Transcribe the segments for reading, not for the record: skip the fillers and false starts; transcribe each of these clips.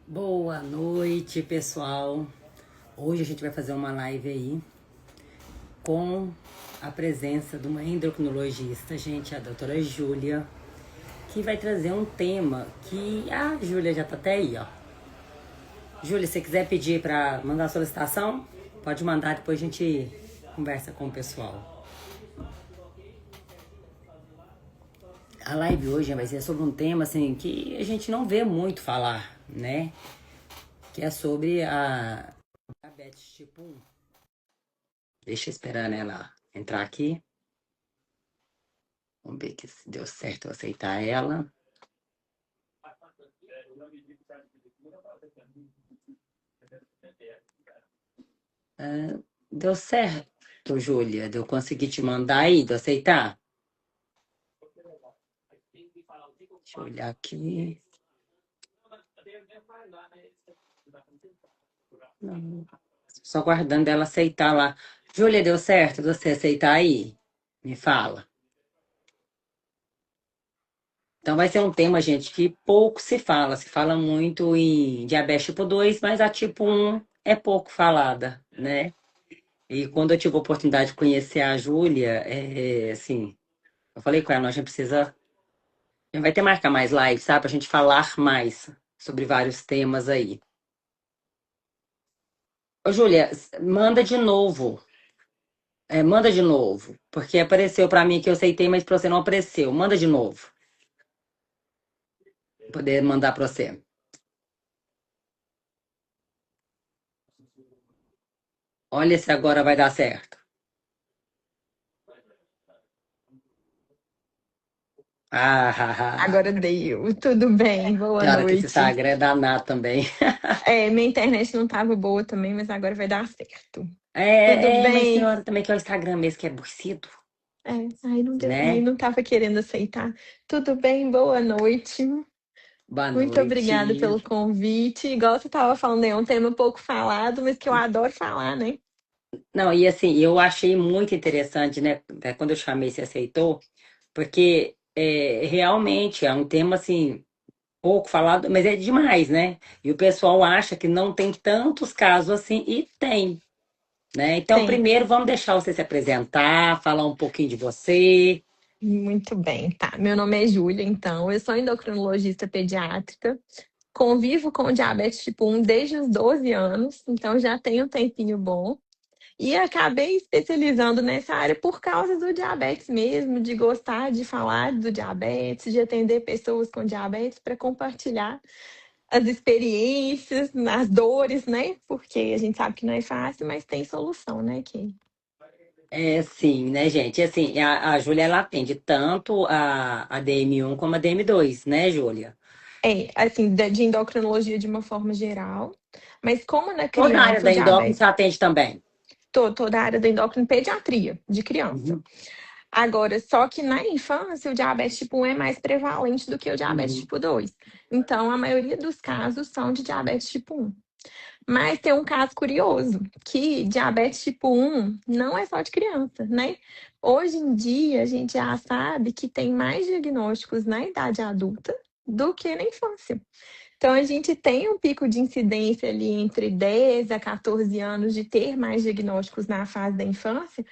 Boa noite, pessoal. Hoje a gente vai fazer uma live aí com a presença de uma endocrinologista, gente, a doutora Júlia, que vai trazer um tema que a Júlia já tá até aí, ó. Júlia, se você quiser pedir para mandar a solicitação, pode mandar, depois a gente conversa com o pessoal. A live hoje vai ser sobre um tema assim que a gente não vê muito falar, né? Que é sobre a diabetes tipo 1. Deixa eu esperar ela entrar aqui. Vamos ver que se deu certo eu aceitar ela. Deu certo, Júlia. Eu consegui te mandar aí, de aceitar? Deixa eu olhar aqui. Não. Só guardando ela aceitar lá. Júlia, deu certo de você aceitar aí? Me fala. Então vai ser um tema, gente, que pouco se fala. Se fala muito em diabetes tipo 2, mas a tipo 1 é pouco falada, né? E quando eu tive a oportunidade de conhecer a Júlia, assim, eu falei com ela, a gente precisa. A gente vai ter que marcar mais lives, sabe? Pra gente falar mais sobre vários temas aí. Ô, Júlia, manda de novo. Manda de novo. Porque apareceu pra mim que eu aceitei, mas pra você não apareceu. Manda de novo. Pra poder mandar pra você. Olha se agora vai dar certo. Ah, Agora deu. Tudo bem? Boa tem hora que esse noite. Instagram é danado também. Minha internet não estava boa também, mas agora vai dar certo. Tudo Mas tem bem? hora também que é o Instagram mesmo que é aborrecido, Aí não deu, aí né? não estava querendo aceitar. Tudo bem? Boa noite. Boa Muito obrigada noite. pelo convite. Igual você estava falando, é um tema pouco falado, mas que eu adoro falar, né? Não, e assim, eu achei muito interessante, né? Quando eu chamei, você aceitou, porque realmente é um tema assim, pouco falado, mas é demais, né? E o pessoal acha que não tem tantos casos assim, e tem, né? Então, Tem. primeiro, vamos deixar você se apresentar, falar um pouquinho de você. Muito bem, tá. Meu nome é Júlia, então. Eu sou endocrinologista pediátrica. Convivo com diabetes tipo 1 desde os 12 anos, então já tenho um tempinho bom. E acabei especializando nessa área por causa do diabetes mesmo, de gostar de falar do diabetes, de atender pessoas com diabetes para compartilhar as experiências, as dores, né? Porque a gente sabe que não é fácil, mas tem solução, né, Kim? É, sim, né, gente? E assim, a Júlia, ela atende tanto a DM1 como a DM2, né, Júlia? Assim, de endocrinologia de uma forma geral, mas como na Toda a área criança o da endócrina você diabetes, atende também. toda a área da endócrina pediatria de criança. Uhum, Agora, só que na infância, o diabetes tipo 1 é mais prevalente do que o diabetes uhum. tipo 2. Então, a maioria dos casos são de diabetes tipo 1. Mas tem um caso curioso, que diabetes tipo 1 não é só de criança, né? Hoje em dia, a gente já sabe que tem mais diagnósticos na idade adulta do que na infância. Então, a gente tem um pico de incidência ali entre 10 a 14 anos de ter mais diagnósticos na fase da infância,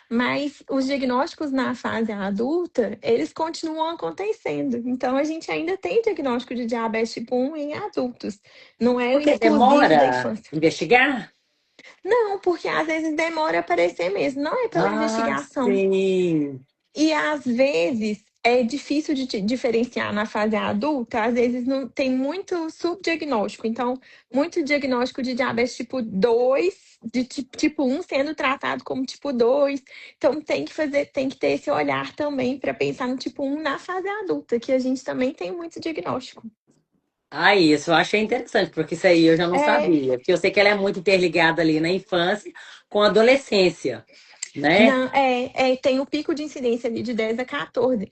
mas os diagnósticos na fase adulta, eles continuam acontecendo. Então, a gente ainda tem diagnóstico de diabetes tipo 1 em adultos. Não é Porque exclusivo da demora infância. investigar? Não, porque às vezes demora a aparecer mesmo. Não é pela Ah, investigação. sim. E às vezes é difícil de diferenciar na fase adulta, às vezes não tem muito subdiagnóstico. Então, muito diagnóstico de diabetes tipo 2, de tipo 1 sendo tratado como tipo 2. Então, tem que ter esse olhar também para pensar no tipo 1 na fase adulta, que a gente também tem muito diagnóstico. Ah, isso eu achei interessante, porque isso aí eu já não É, sabia. Porque eu sei que ela é muito interligada ali na infância com a adolescência, né? não, tem o pico de incidência ali de 10 a 14.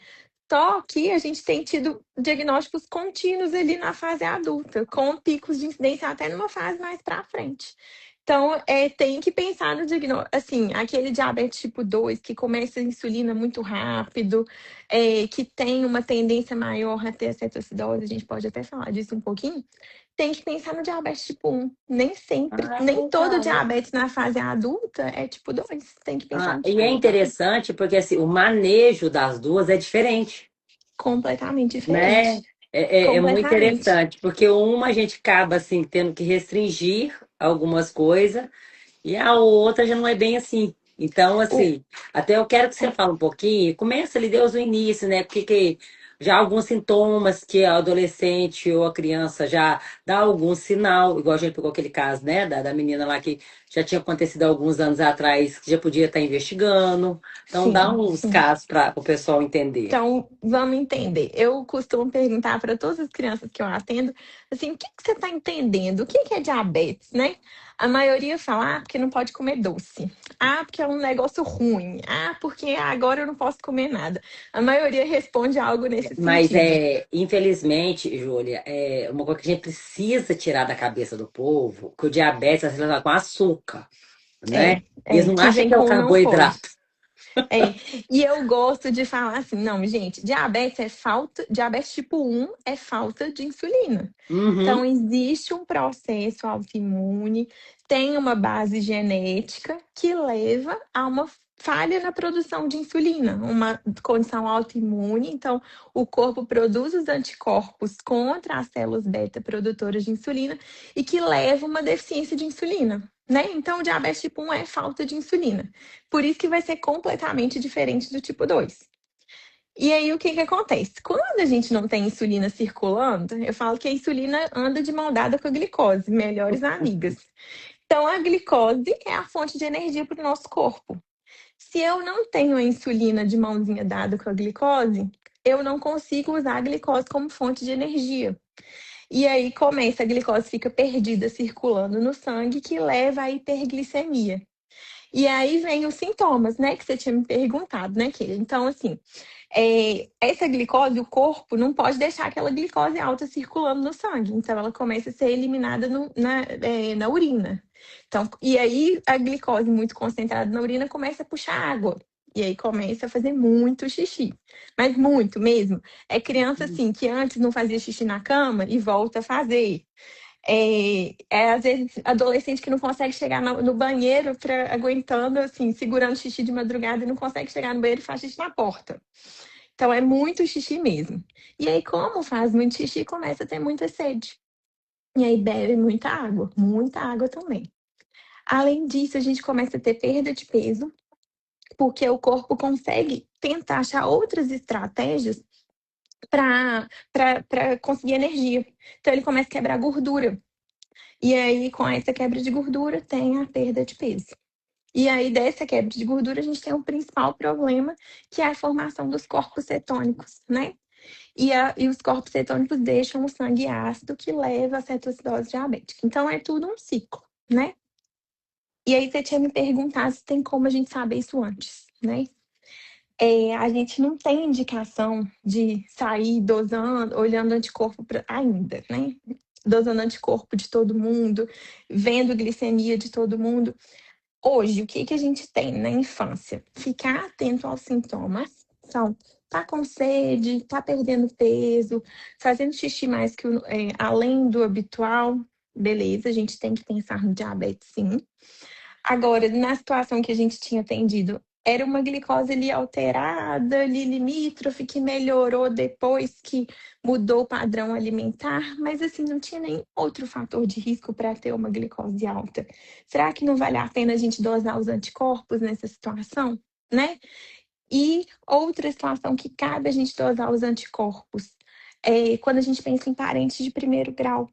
Só que a gente tem tido diagnósticos contínuos ali na fase adulta, com picos de incidência até numa fase mais para frente. Então, tem que pensar no diagnóstico. Assim, aquele diabetes tipo 2 que começa a insulina muito rápido, que tem uma tendência maior a ter a cetoacidose, a gente pode até falar disso um pouquinho. Tem que pensar no diabetes tipo 1. Nem sempre, Ah, nem todo legal. diabetes na fase adulta é tipo 2. Tem que pensar Ah, nisso e é aí também. interessante porque assim, o manejo das duas é diferente. Completamente Né? diferente. É muito Completamente. interessante, porque uma a gente acaba assim tendo que restringir algumas coisas e a outra já não é bem assim. Então, O, assim, até eu quero que você fale um pouquinho, começa ali desde o início, né? Porque já há alguns sintomas que a adolescente ou a criança já dá algum sinal, igual a gente pegou aquele caso, né, da menina lá que já tinha acontecido há alguns anos atrás, que já podia estar investigando. Então, dá sim, uns sim. casos para o pessoal entender. Então, vamos entender. Eu costumo perguntar para todas as crianças que eu atendo, assim, o que que você está entendendo? O que que é diabetes, né? A maioria fala, porque não pode comer doce. Porque é um negócio ruim. Porque agora eu não posso comer nada. A maioria responde algo nesse Mas sentido. infelizmente, Júlia, é uma coisa que a gente precisa tirar da cabeça do povo, que o diabetes é relacionado com açúcar, né? Eles não Que acham vem que é o com não pode. carboidrato. É, e eu gosto de falar assim, não, gente, diabetes tipo 1 é falta de insulina. Uhum. Então, existe um processo autoimune, tem uma base genética que leva a uma falha na produção de insulina, uma condição autoimune. Então, o corpo produz os anticorpos contra as células beta produtoras de insulina e que leva a uma deficiência de insulina, né? Então, o diabetes tipo 1 é falta de insulina. Por isso que vai ser completamente diferente do tipo 2. E aí, o que que acontece? Quando a gente não tem insulina circulando, eu falo que a insulina anda de mão dada com a glicose, melhores amigas. Então, a glicose é a fonte de energia para o nosso corpo. Se eu não tenho a insulina de mãozinha dada com a glicose, eu não consigo usar a glicose como fonte de energia. E aí começa, a glicose fica perdida circulando no sangue, que leva à hiperglicemia. E aí vem os sintomas, né, que você tinha me perguntado, né, Keila? Então, assim, essa glicose, o corpo não pode deixar aquela glicose alta circulando no sangue. Então, ela começa a ser eliminada na urina. Então, e aí, a glicose muito concentrada na urina começa a puxar água. E aí começa a fazer muito xixi. Mas muito mesmo. É criança, assim, que antes não fazia xixi na cama e volta a fazer. Às vezes adolescente que não consegue chegar no banheiro aguentando, assim, segurando xixi de madrugada e não consegue chegar no banheiro e faz xixi na porta. Então é muito xixi mesmo. E aí, como faz muito xixi, começa a ter muita sede. E aí bebe muita água também. Além disso, a gente começa a ter perda de peso, porque o corpo consegue tentar achar outras estratégias para conseguir energia. Então ele começa a quebrar gordura. E aí, com essa quebra de gordura, tem a perda de peso. E aí, dessa quebra de gordura, a gente tem um principal problema, que é a formação dos corpos cetônicos, né? E os corpos cetônicos deixam o sangue ácido, que leva à cetoacidose diabética. Então, é tudo um ciclo, né? E aí, você tinha me perguntado se tem como a gente saber isso antes, né? A gente não tem indicação de sair dosando, olhando anticorpo ainda, né? Dosando anticorpo de todo mundo, vendo glicemia de todo mundo. Hoje, o que que a gente tem na infância? Ficar atento aos sintomas. São, tá com sede, tá perdendo peso, fazendo xixi mais que além do habitual. Beleza, a gente tem que pensar no diabetes, sim. Agora, na situação que a gente tinha atendido, era uma glicose ali alterada, ali limítrofe, que melhorou depois que mudou o padrão alimentar, mas assim, não tinha nenhum outro fator de risco para ter uma glicose alta. Será que não vale a pena a gente dosar os anticorpos nessa situação, né? E outra situação que cabe a gente dosar os anticorpos é quando a gente pensa em parentes de primeiro grau,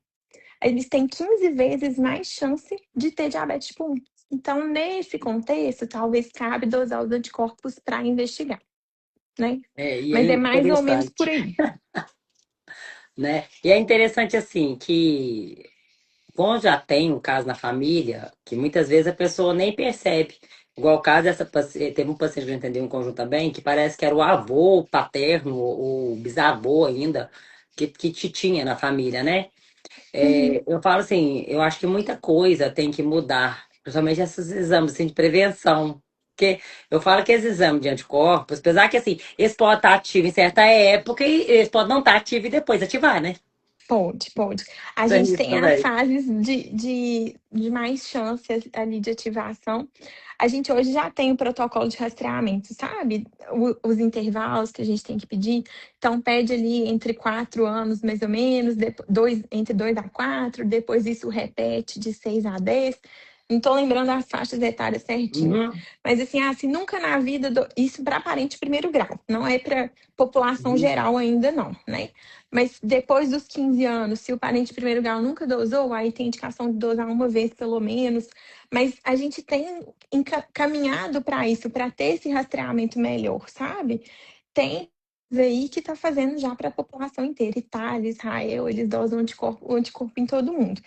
eles têm 15 vezes mais chance de ter diabetes tipo 1. Então, nesse contexto, talvez cabe dosar os anticorpos para investigar, né? E é Mas é mais ou menos por interessante, aí. né? E é interessante assim que quando já tem um caso na família, que muitas vezes a pessoa nem percebe. Igual o caso dessa teve um paciente que eu entendi um conjunto também, que parece que era o avô paterno, ou bisavô ainda, que tinha na família, né? Uhum. Eu falo assim, eu acho que muita coisa tem que mudar, principalmente esses exames assim, de prevenção. Porque eu falo que esses exames de anticorpos, apesar que assim, eles podem estar ativos em certa época e eles podem não estar ativos e depois ativar, né? Pode, pode. A Tem gente isso tem as também. fases de mais chances ali de ativação. A gente hoje já tem o protocolo de rastreamento, sabe? Os intervalos que a gente tem que pedir. Então, pede ali entre 4 anos, mais ou menos, entre 2 a 4, depois isso repete de 6 a 10. Não estou lembrando as faixas etárias certinho. Uhum, Mas assim, nunca na vida, isso para parente de primeiro grau, não é para população uhum. geral ainda, não, né? Mas depois dos 15 anos, se o parente de primeiro grau nunca dosou, aí tem indicação de dosar uma vez pelo menos. Mas a gente tem caminhado para isso, para ter esse rastreamento melhor, sabe? Tem aí que está fazendo já para a população inteira. Itália, Israel, eles dosam anticorpo em todo mundo.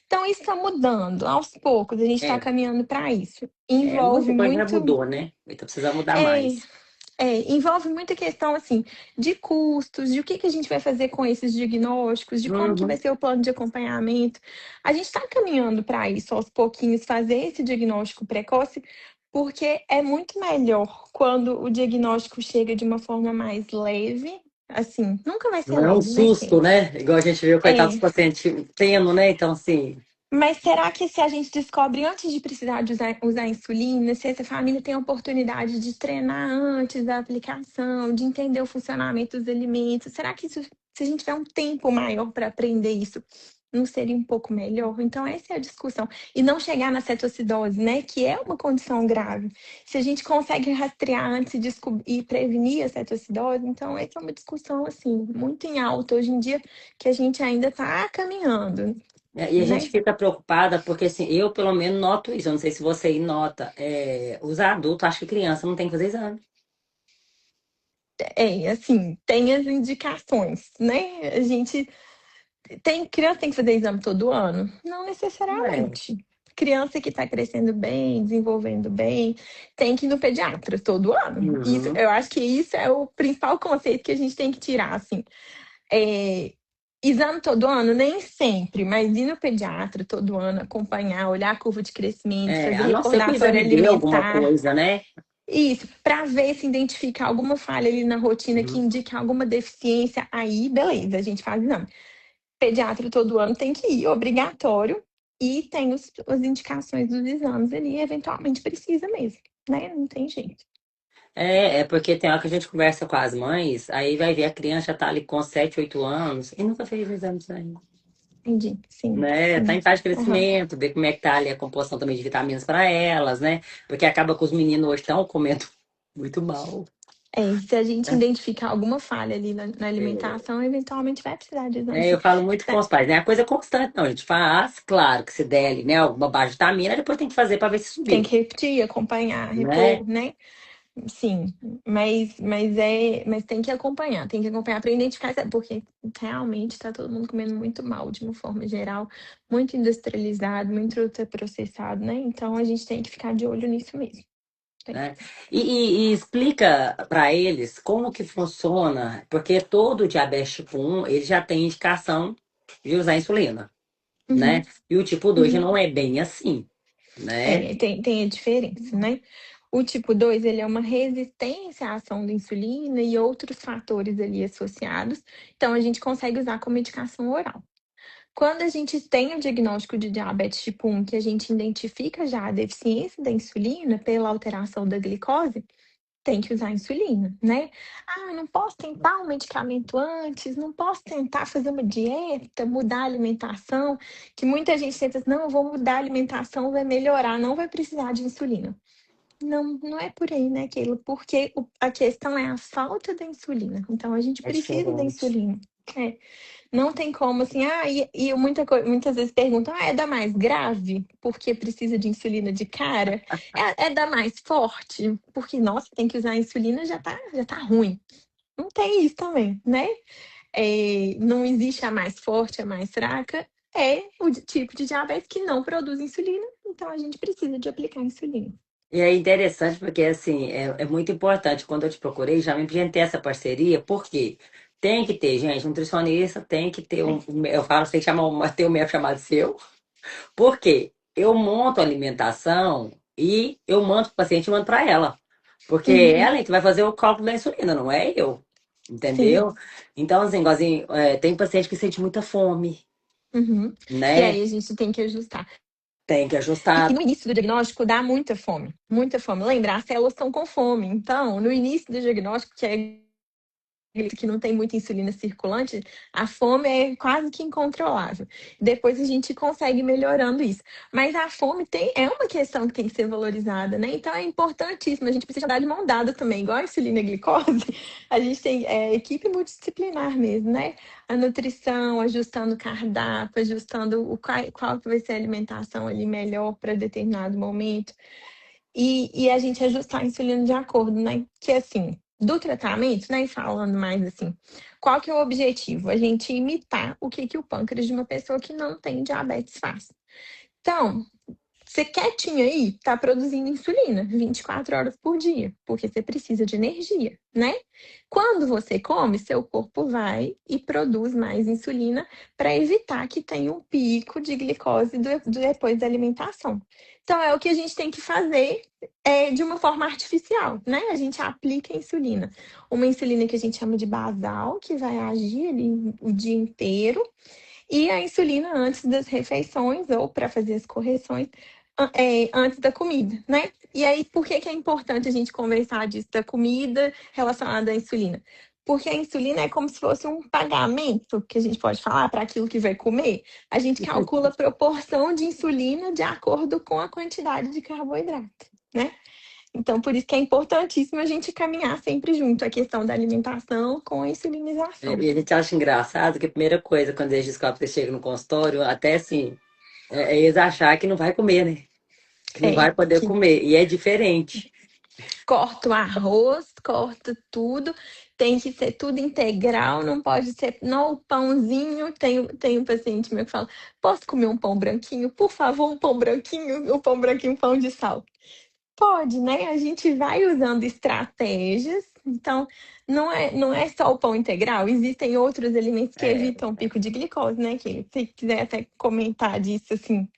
Então, isso está mudando aos poucos, a gente está É, caminhando para isso. Envolve muita coisa já muito. mudou, né? Então precisa mudar É, mais. envolve muita questão assim de custos, de o que a gente vai fazer com esses diagnósticos, de como que vai Uhum. ser o plano de acompanhamento. A gente está caminhando para isso aos pouquinhos, fazer esse diagnóstico precoce, porque é muito melhor quando o diagnóstico chega de uma forma mais leve. Assim, nunca vai ser Não é um leve, né, susto, sempre. né? Igual a gente viu, coitado dos É, pacientes tendo, né? Então, assim, mas será que se a gente descobre antes de precisar de usar insulina, se essa família tem a oportunidade de treinar antes da aplicação, de entender o funcionamento dos alimentos, será que isso, se a gente tiver um tempo maior para aprender isso, não seria um pouco melhor? Então, essa é a discussão. E não chegar na cetoacidose, né? Que é uma condição grave. Se a gente consegue rastrear antes e prevenir a cetoacidose, então essa é uma discussão, assim, muito em alta hoje em dia, que a gente ainda está caminhando, e a gente né? fica preocupada porque, assim, eu pelo menos noto isso. Eu não sei se você aí nota. Os adultos acham que criança não tem que fazer exame. Assim, tem as indicações, né? A gente criança tem que fazer exame todo ano? Não É. necessariamente. Criança que está crescendo bem, desenvolvendo bem, tem que ir no pediatra todo ano. Isso, Uhum. eu acho que isso é o principal conceito que a gente tem que tirar, assim. É, exame todo ano, nem sempre, mas ir no pediatra todo ano, acompanhar, olhar a curva de crescimento, fazer A não ser que o recordatório exame dê alguma alimentar. coisa, né? Isso, para ver se identifica alguma falha ali na rotina que Uhum. indique alguma deficiência, aí beleza, a gente faz exame. Pediatra todo ano tem que ir, obrigatório, e tem as indicações dos exames ali, eventualmente precisa mesmo, né? Não tem jeito. É porque tem hora que a gente conversa com as mães, aí vai ver a criança já tá ali com 7, 8 anos e nunca fez o exame ainda. Entendi, sim, Né? Tá sim. em fase de Aham. crescimento, ver como é que tá ali a composição também de vitaminas para elas, né? Porque acaba que os meninos hoje estão comendo muito mal. Se a gente Né? identificar alguma falha ali na É, alimentação, eventualmente vai precisar de exame, sim. eu falo muito com Tá, os pais, não é a coisa constante, não. A gente faz, claro, que se der ali, né, alguma baixa vitamina, depois tem que fazer para ver se tem subiu, que repetir, acompanhar, né? repor, né? Sim, mas tem que acompanhar para identificar, porque realmente está todo mundo comendo muito mal, de uma forma geral, muito industrializado, muito ultraprocessado, né? Então a gente tem que ficar de olho nisso mesmo. Tem. Né? E explica para eles como que funciona, porque todo diabetes tipo 1, ele já tem indicação de usar insulina, né? Uhum, E o tipo 2 já uhum. não é bem assim, né? Tem a diferença, né? O tipo 2 ele é uma resistência à ação da insulina e outros fatores ali associados. Então, a gente consegue usar como medicação oral. Quando a gente tem o diagnóstico de diabetes tipo 1, que a gente identifica já a deficiência da insulina pela alteração da glicose, tem que usar insulina, né? Ah, não posso tentar um medicamento antes, não posso tentar fazer uma dieta, mudar a alimentação, que muita gente tenta, não, eu vou mudar a alimentação, vai melhorar, não vai precisar de insulina. Não, não é por aí, né, Keila? Porque a questão é a falta da insulina. Então, a gente É precisa da diferente. insulina. É. Não tem como, assim, muitas vezes perguntam, é da mais grave, porque precisa de insulina de cara? É da mais forte, porque, nossa, tem que usar insulina, já tá ruim. Não tem isso também, né? Não existe a mais forte, a mais fraca, é o tipo de diabetes que não produz insulina, então a gente precisa de aplicar insulina. E é interessante porque, assim, é muito importante. Quando eu te procurei, já me ter essa parceria, por quê? Tem que ter, gente, nutricionista tem que ter eu falo, você tem que chamar ter um médico chamado seu. Por quê? Eu monto a alimentação e eu mando para o paciente e mando para ela. Porque é Uhum, ela que vai fazer o cálculo da insulina, não é eu. sim. Entendeu? Então, assim, igualzinho, tem paciente que sente muita fome, Uhum. E né? aí a gente tem que ajustar. Tem que E ajustar. no início do diagnóstico dá muita fome, muita fome. Lembra, as células estão com fome. Então, no início do diagnóstico, que é que não tem muita insulina circulante, a fome é quase que incontrolável. Depois a gente consegue melhorando isso. Mas a fome é uma questão que tem que ser valorizada, né? Então é importantíssimo. A gente precisa dar de mão dada também, igual a insulina e a glicose. A gente tem equipe multidisciplinar mesmo, né? A nutrição, ajustando o cardápio, ajustando qual que vai ser a alimentação ali melhor para determinado momento. E a gente ajustar a insulina de acordo, né? Que assim, do tratamento, né? Falando mais assim, qual que é o objetivo? A gente imitar o que o pâncreas de uma pessoa que não tem diabetes faz. Então, você quietinho aí, tá produzindo insulina 24 horas por dia, porque você precisa de energia, né? Quando você come, seu corpo vai e produz mais insulina para evitar que tenha um pico de glicose depois da alimentação. Então, é o que a gente tem que fazer de uma forma artificial, né? A gente aplica a insulina. Uma insulina que a gente chama de basal, que vai agir ali o dia inteiro, e a insulina antes das refeições ou para fazer as correções antes da comida, né? E aí, por que é importante a gente conversar disso da comida relacionada à insulina? Porque a insulina é como se fosse um pagamento, que a gente pode falar, para aquilo que vai comer. A gente calcula a proporção de insulina de acordo com a quantidade de carboidrato, né? Então, por isso que é importantíssimo a gente caminhar sempre junto a questão da alimentação com a insulinização. E a gente acha engraçado que a primeira coisa, quando eles descobrem que você chega no consultório, até assim, é eles achar que não vai comer, né? Que não vai É, poder que comer. E é diferente. corta o arroz, corta tudo, tem que ser tudo integral, não pode ser não o pãozinho. Tem um paciente meu que fala: posso comer um pão branquinho? Por favor, um pão branquinho, um pão branquinho, um pão de sal. Pode, né? A gente vai usando estratégias. Então, não é só o pão integral, existem outros alimentos que É, evitam o pico de glicose, né? Que se quiser até comentar disso, assim,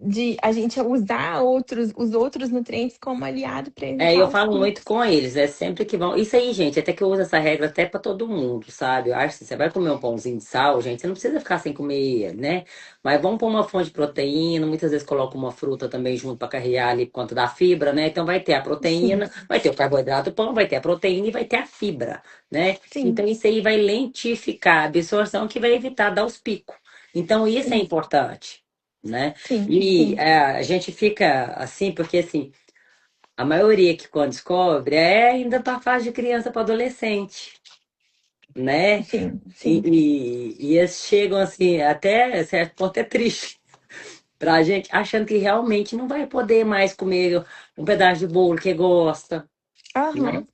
de a gente usar os outros nutrientes como aliado para Eu evitar os falo muito picos. com eles, é sempre que vão. Isso aí, gente, até que eu uso essa regra até para todo mundo, sabe? Eu acho que você vai comer um pãozinho de sal, gente, você não precisa ficar sem comer, né? Mas vamos pôr uma fonte de proteína, muitas vezes coloca uma fruta também junto para carregar ali por conta da fibra, né? Então vai ter a Sim, proteína, vai ter o carboidrato, o pão, vai ter a proteína e vai ter a fibra, né? sim, Então isso aí vai lentificar a absorção que vai evitar dar os picos. Então isso é sim, importante, né? sim, E sim, a gente fica assim, porque assim. A maioria que quando descobre ainda para fase de criança para adolescente, né? sim, E, sim. e eles chegam assim, até certo ponto é triste pra gente, achando que realmente não vai poder mais comer um pedaço de bolo que gosta, né? Aham,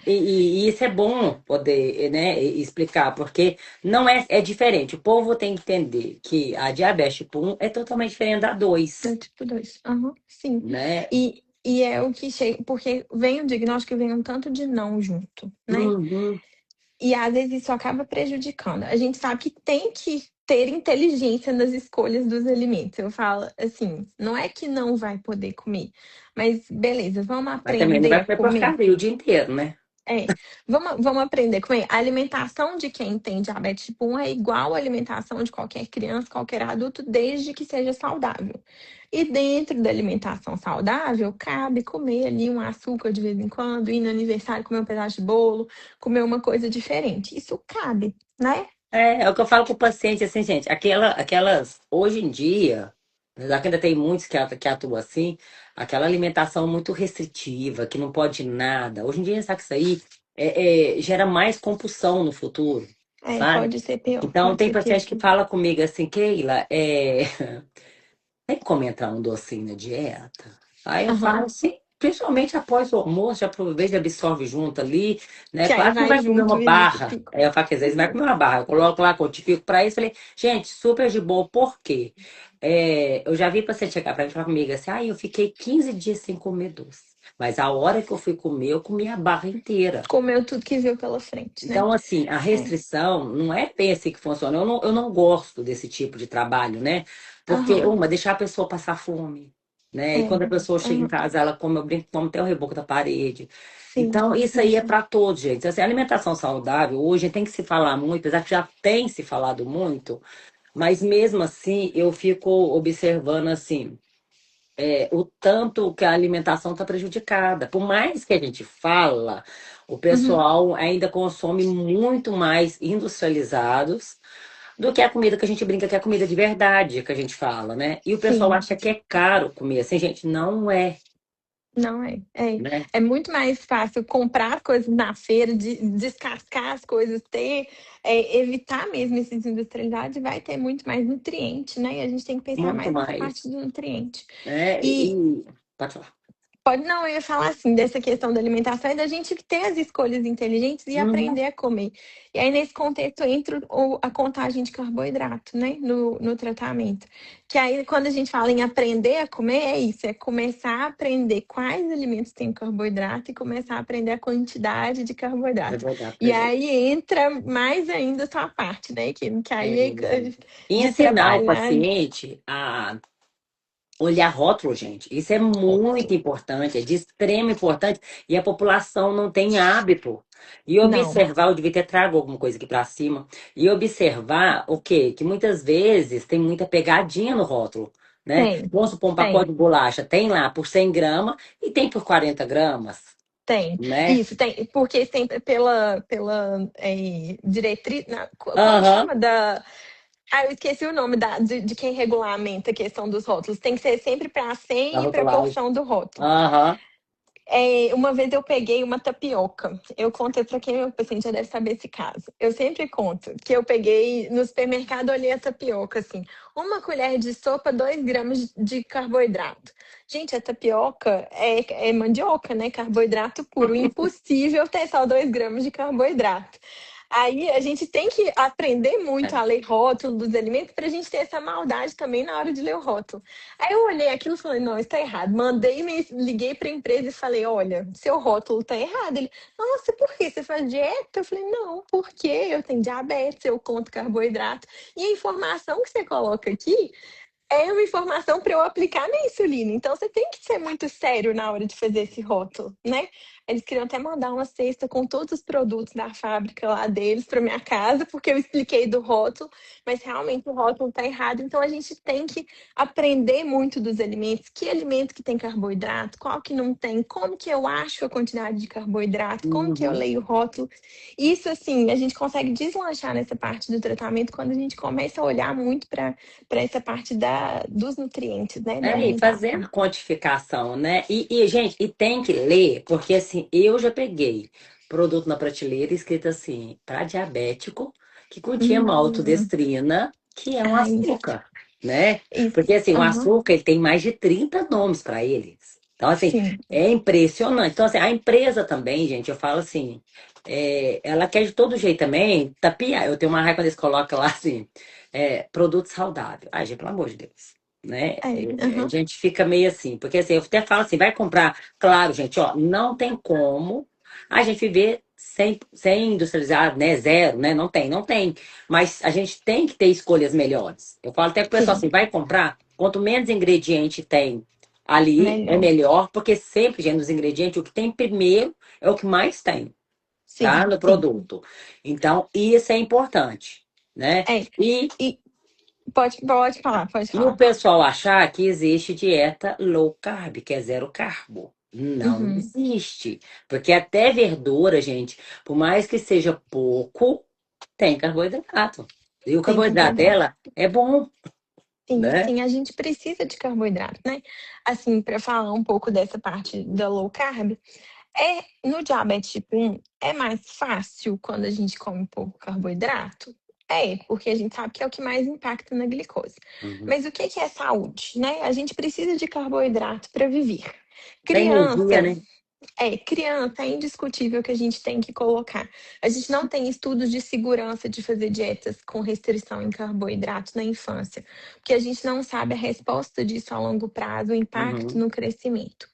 E isso é bom poder, né, explicar, porque não é diferente. O povo tem que entender que a diabetes tipo 1 é totalmente diferente da é 2, tipo 2. Aham, sim. né? E é o que chega, porque vem o diagnóstico e vem um tanto de não junto, né? Uhum. E às vezes isso acaba prejudicando. A gente sabe que tem que ter inteligência nas escolhas dos alimentos. Eu falo assim, não é que não vai poder comer, mas beleza, vamos Mas também não aprender vai a comer comer. porcaria o dia inteiro, né? Vamos aprender a comer. A alimentação de quem tem diabetes tipo 1 é igual à alimentação de qualquer criança, qualquer adulto, desde que seja saudável. E dentro da alimentação saudável, cabe comer ali um açúcar de vez em quando, ir no aniversário comer um pedaço de bolo, comer uma coisa diferente. Isso cabe, né? É o que eu falo com o paciente, assim, gente, aquelas, hoje em dia, apesar que ainda tem muitos que atuam assim, aquela alimentação muito restritiva, que não pode nada. Hoje em dia, sabe que isso aí gera mais compulsão no futuro, sabe? Pode ser pior, Então, pode tem ser pior. paciente que fala comigo assim, Keila, tem como entrar um docinho na dieta? Aí eu falo, Aham, sim. principalmente após o almoço, já aproveita e absorve junto ali, né? Que aí Claro que não vai vai comer junto uma e evita o barra. pico. Aí eu falo que às vezes vai comer uma barra. Eu coloco lá, codifico pra isso. Falei, gente, super de boa. Por quê? Eu já vi paciente chegar pra mim e falar comigo assim, eu fiquei 15 dias sem comer doce. Mas a hora que eu fui comer, eu comi a barra inteira. Comeu tudo que viu pela frente, né? Então, assim, a É. restrição não é bem assim que funciona. Eu não gosto desse tipo de trabalho, né? Porque, Aham. deixar a pessoa passar fome, né? E É. quando a pessoa chega em Aham. casa, ela come, eu brinco, come até o reboco da parede. Sim, Então, isso sim, aí é sim. para todos, gente. Assim, a alimentação saudável, hoje tem que se falar muito, apesar que já tem se falado muito, mas mesmo assim, eu fico observando, assim, o tanto que a alimentação está prejudicada. Por mais que a gente fala, o Uhum. pessoal ainda consome muito mais industrializados do que a comida que a gente brinca que é a comida de verdade que a gente fala, né? E o pessoal Sim. acha que é caro comer assim, gente, não é, Não é. É. né? É muito mais fácil comprar as coisas na feira, descascar as coisas, evitar mesmo esses industrializados, vai ter muito mais nutriente, né? E a gente tem que pensar Muito mais nessa parte mais, do nutriente. né? E Pode falar. pode não, eu ia falar assim, dessa questão da alimentação e da gente ter as escolhas inteligentes e Uhum, aprender a comer. E aí, nesse contexto, entra a contagem de carboidrato, né, no tratamento. Que aí, quando a gente fala em aprender a comer, é isso, é começar a aprender quais alimentos têm carboidrato e começar a aprender a quantidade de é carboidrato. verdade, E presente. aí entra mais ainda a sua parte, né, que aí é E de ensinar o trabalhar. paciente a olhar rótulo, gente. Isso é muito Outro. importante, é de extrema importância. E a população não tem hábito. E Não, observar, eu devia ter trago alguma coisa aqui para cima. E observar o quê? Que muitas vezes tem muita pegadinha no rótulo, né? tem, Vamos supor, um pacote tem. de bolacha tem lá por 100 gramas e tem por 40 gramas, Tem, né? isso, tem, porque sempre pela diretriz, como Aham. chama eu esqueci o nome de quem regulamenta a questão dos rótulos, tem que ser sempre para Da 100 e para a rotulagem. porção do rótulo. Aham. Uma vez eu peguei uma tapioca. Eu contei para quem o paciente já deve saber esse caso. Eu sempre conto que eu peguei no supermercado, olhei a tapioca assim, uma colher de sopa, 2 gramas de carboidrato. Gente, a tapioca é mandioca, né? Carboidrato puro. Impossível ter só 2 gramas de carboidrato. Aí a gente tem que aprender muito É. a ler rótulo dos alimentos para a gente ter essa maldade também na hora de ler o rótulo. Aí eu olhei aquilo e falei, não, isso tá errado. Liguei para a empresa e falei, olha, seu rótulo tá errado. Ele, nossa, por quê? Você faz dieta? Eu falei, não, porque eu tenho diabetes, eu conto carboidrato. E a informação que você coloca aqui é uma informação para eu aplicar na insulina. Então você tem que ser muito sério na hora de fazer esse rótulo, né? Eles queriam até mandar uma cesta com todos os produtos da fábrica lá deles para minha casa, porque eu expliquei do rótulo, mas realmente o rótulo está errado. Então a gente tem que aprender muito dos alimentos, que alimento que tem carboidrato, qual que não tem, como que eu acho a quantidade de carboidrato, como que eu Uhum. leio o rótulo. Isso assim, a gente consegue deslanchar nessa parte do tratamento quando a gente começa a olhar muito para essa parte dos nutrientes, né, da E alimentação. fazendo quantificação, né? Gente, e tem que ler, porque assim, eu já peguei produto na prateleira escrito assim, para diabético, que continha Hum, maltodestrina, que é um isso, açúcar, né? isso. Porque assim, o Aham, açúcar, ele tem mais de 30 nomes para eles. Então, assim, sim, é impressionante. Então, assim, a empresa também, gente, eu falo assim, ela quer de todo jeito também tapiar. Eu tenho uma raiva quando eles colocam lá assim, produto saudável. Ai, gente, pelo amor de Deus, né? A aham, gente fica meio assim, porque assim, eu até falo assim, vai comprar, claro, gente, ó, não tem como a gente viver sem industrializado, né? Zero, né? Não tem. Mas a gente tem que ter escolhas melhores. Eu falo até pro pessoal sim, assim, vai comprar, quanto menos ingrediente tem ali, é melhor. melhor, porque sempre, gente, nos ingredientes, o que tem primeiro é o que mais tem, tá? Sim, No sim. produto. Então, isso é importante, né? É, E e pode falar, pode E o falar. pessoal achar que existe dieta low carb, que é zero carbo. Não Uhum, existe. Porque até verdura, gente, por mais que seja pouco, tem carboidrato. E o tem carboidrato carboidrato. dela é bom, Sim, né? sim, a gente precisa de carboidrato, né? Assim, para falar um pouco dessa parte da low carb, no diabetes tipo 1, é mais fácil quando a gente come pouco carboidrato? Porque a gente sabe que é o que mais impacta na glicose. Uhum. Mas o que que é saúde, né? A gente precisa de carboidrato para viver. Da energia, Criança, né? criança, é indiscutível que a gente tem que colocar. A gente não tem estudos de segurança de fazer dietas com restrição em carboidratos na infância, porque a gente não sabe a resposta disso a longo prazo, o impacto Uhum. no crescimento.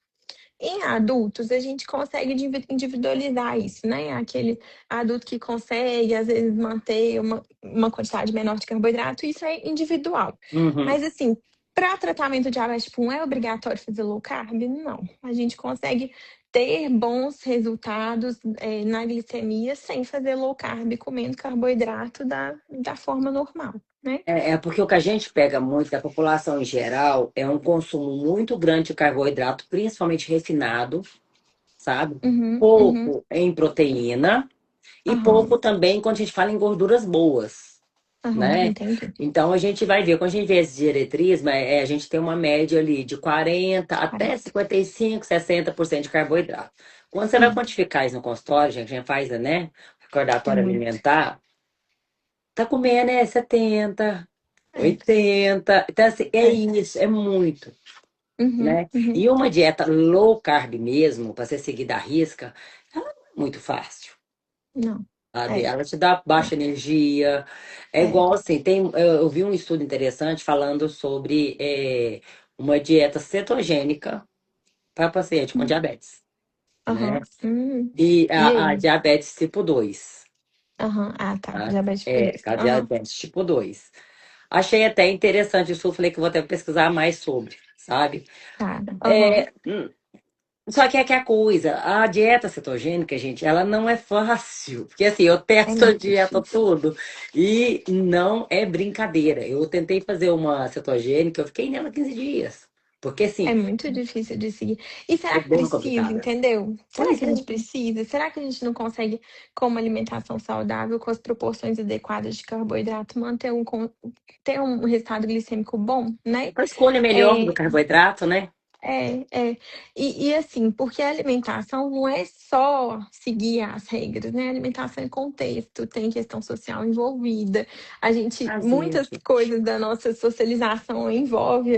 Em adultos, a gente consegue individualizar isso, né? Aquele adulto que consegue, às vezes, manter uma quantidade menor de carboidrato, isso é individual. Uhum. Mas, assim, para tratamento de diabetes tipo 1, é obrigatório fazer low carb? Não. A gente consegue ter bons resultados na glicemia sem fazer low carb, comendo carboidrato da forma normal, né? É porque o que a gente pega muito da população em geral é um consumo muito grande de carboidrato, principalmente refinado, sabe? Uhum, uhum, Pouco em proteína e aham, pouco também quando a gente fala em gorduras boas, aham, né? entendi. Então a gente vai ver, quando a gente vê esse diretrismo, a gente tem uma média ali de 40 até 40. 55, 60% de carboidrato. Quando você vai Aham, quantificar isso no consultório, gente, a gente faz, né? é Recordatório muito. alimentar, tá comendo, 70, É. 80. Então, assim, é É. isso, é muito, Uhum, né? uhum. E uma dieta low carb mesmo, para você seguir da risca, ela não é muito fácil. Não. Sabe? É, Ela te dá é, baixa energia. É é. igual assim, eu vi um estudo interessante falando sobre uma dieta cetogênica para paciente com Hum, diabetes, né? Aham. E E a aí? diabetes tipo 2, Aham. Ah, tá. tá? Diabetes tipo 2. A Aham. diabetes tipo 2. Achei até interessante isso, eu falei que eu vou até pesquisar mais sobre, sabe? Tá. Aham. É, só que é que a coisa, a dieta cetogênica, gente, ela não é fácil. Porque assim, eu É testo a muito dieta difícil. tudo e não é brincadeira. Eu tentei fazer uma cetogênica, eu fiquei nela 15 dias. Porque É assim, muito difícil de seguir. E é será que bem precisa, complicada. entendeu? Será Pois que a é. gente precisa? Será que a gente não consegue, com uma alimentação saudável, com as proporções adequadas de carboidrato, ter um resultado glicêmico bom, né? A escolha melhor do É, carboidrato, né? é. E assim, porque a alimentação não é só seguir as regras, né? A alimentação é contexto, tem questão social envolvida. Prazer, Muitas gente. coisas da nossa socialização envolve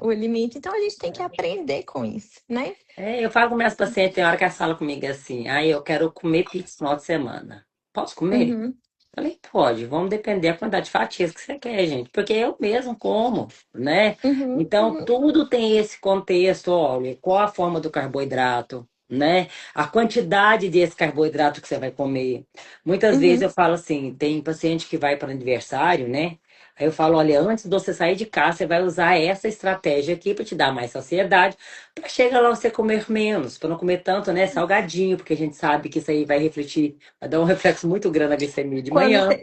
o alimento, então a gente tem que aprender com isso, né? Eu falo com minhas pacientes, tem hora que elas falam comigo assim, eu quero comer pizza no final de semana. Posso comer? Uhum, Falei, pode, vamos depender da quantidade de fatias que você quer, gente, porque eu mesmo como, né? uhum, Então, uhum, tudo tem esse contexto, olha, qual a forma do carboidrato, né? A quantidade desse carboidrato que você vai comer. Muitas vezes uhum. eu falo assim, tem paciente que vai para aniversário, né? Aí eu falo, olha, antes de você sair de casa, você vai usar essa estratégia aqui para te dar mais saciedade, para chegar lá você comer menos, para não comer tanto, né? Salgadinho, porque a gente sabe que isso aí vai refletir, vai dar um reflexo muito grande na glicemia de manhã.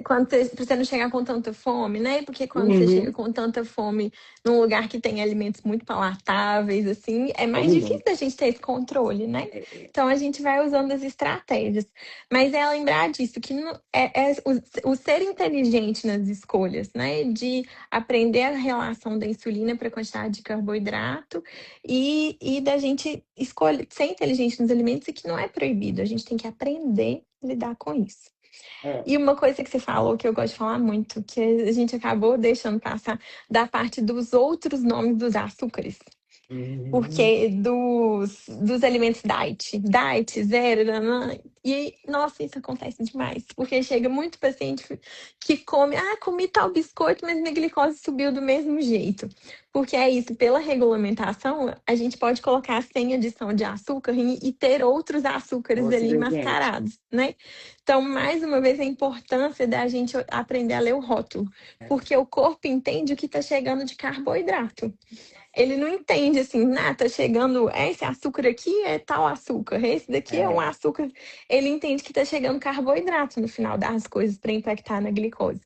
Pra você não chegar com tanta fome, né? Porque quando você chega Uhum. com tanta fome num lugar que tem alimentos muito palatáveis, assim, é mais Come difícil da muito. gente ter esse controle, né? É, Então a gente vai usando as estratégias. Mas é lembrar disso, que o ser inteligente nas escolhas, né? De aprender a relação da insulina para a quantidade de carboidrato e da gente escolher ser inteligente nos alimentos e que não é proibido. A gente tem que aprender a lidar com isso. é. E uma coisa que você falou, que eu gosto de falar muito, que a gente acabou deixando passar, da parte dos outros nomes dos açúcares. Uhum. Porque dos alimentos diet, zero, nanã, e nossa, isso acontece demais. Porque chega muito paciente que come, comi tal biscoito, mas minha glicose subiu do mesmo jeito. Porque é isso, pela regulamentação, a gente pode colocar sem adição de açúcar e ter outros açúcares Outros ali ingredientes. mascarados, né? Então, mais uma vez, a importância da gente aprender a ler o rótulo. Porque o corpo entende o que está chegando de carboidrato. Ele não entende assim, tá chegando, esse açúcar aqui é tal açúcar, esse daqui é um É, açúcar. Ele entende que tá chegando carboidrato no final das coisas para impactar na glicose.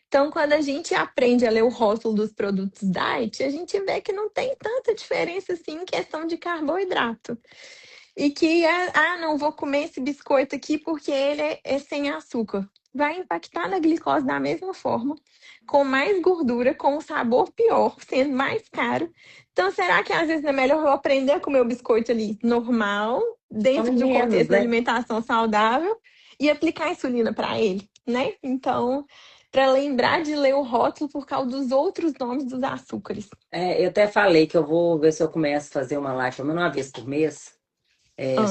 Então, quando a gente aprende a ler o rótulo dos produtos diet, a gente vê que não tem tanta diferença assim em questão de carboidrato. E que, não vou comer esse biscoito aqui porque ele é sem açúcar. Vai impactar na glicose da mesma forma, com mais gordura, com um sabor pior, sendo mais caro. Então, será que às vezes não é melhor eu aprender a comer o biscoito ali normal, come dentro do menos, contexto da né? alimentação saudável, e aplicar insulina para ele, né? Então, para lembrar de ler o rótulo por causa dos outros nomes dos açúcares. Eu até falei que eu vou ver se eu começo a fazer uma live, pelo menos uma vez por mês, Ah,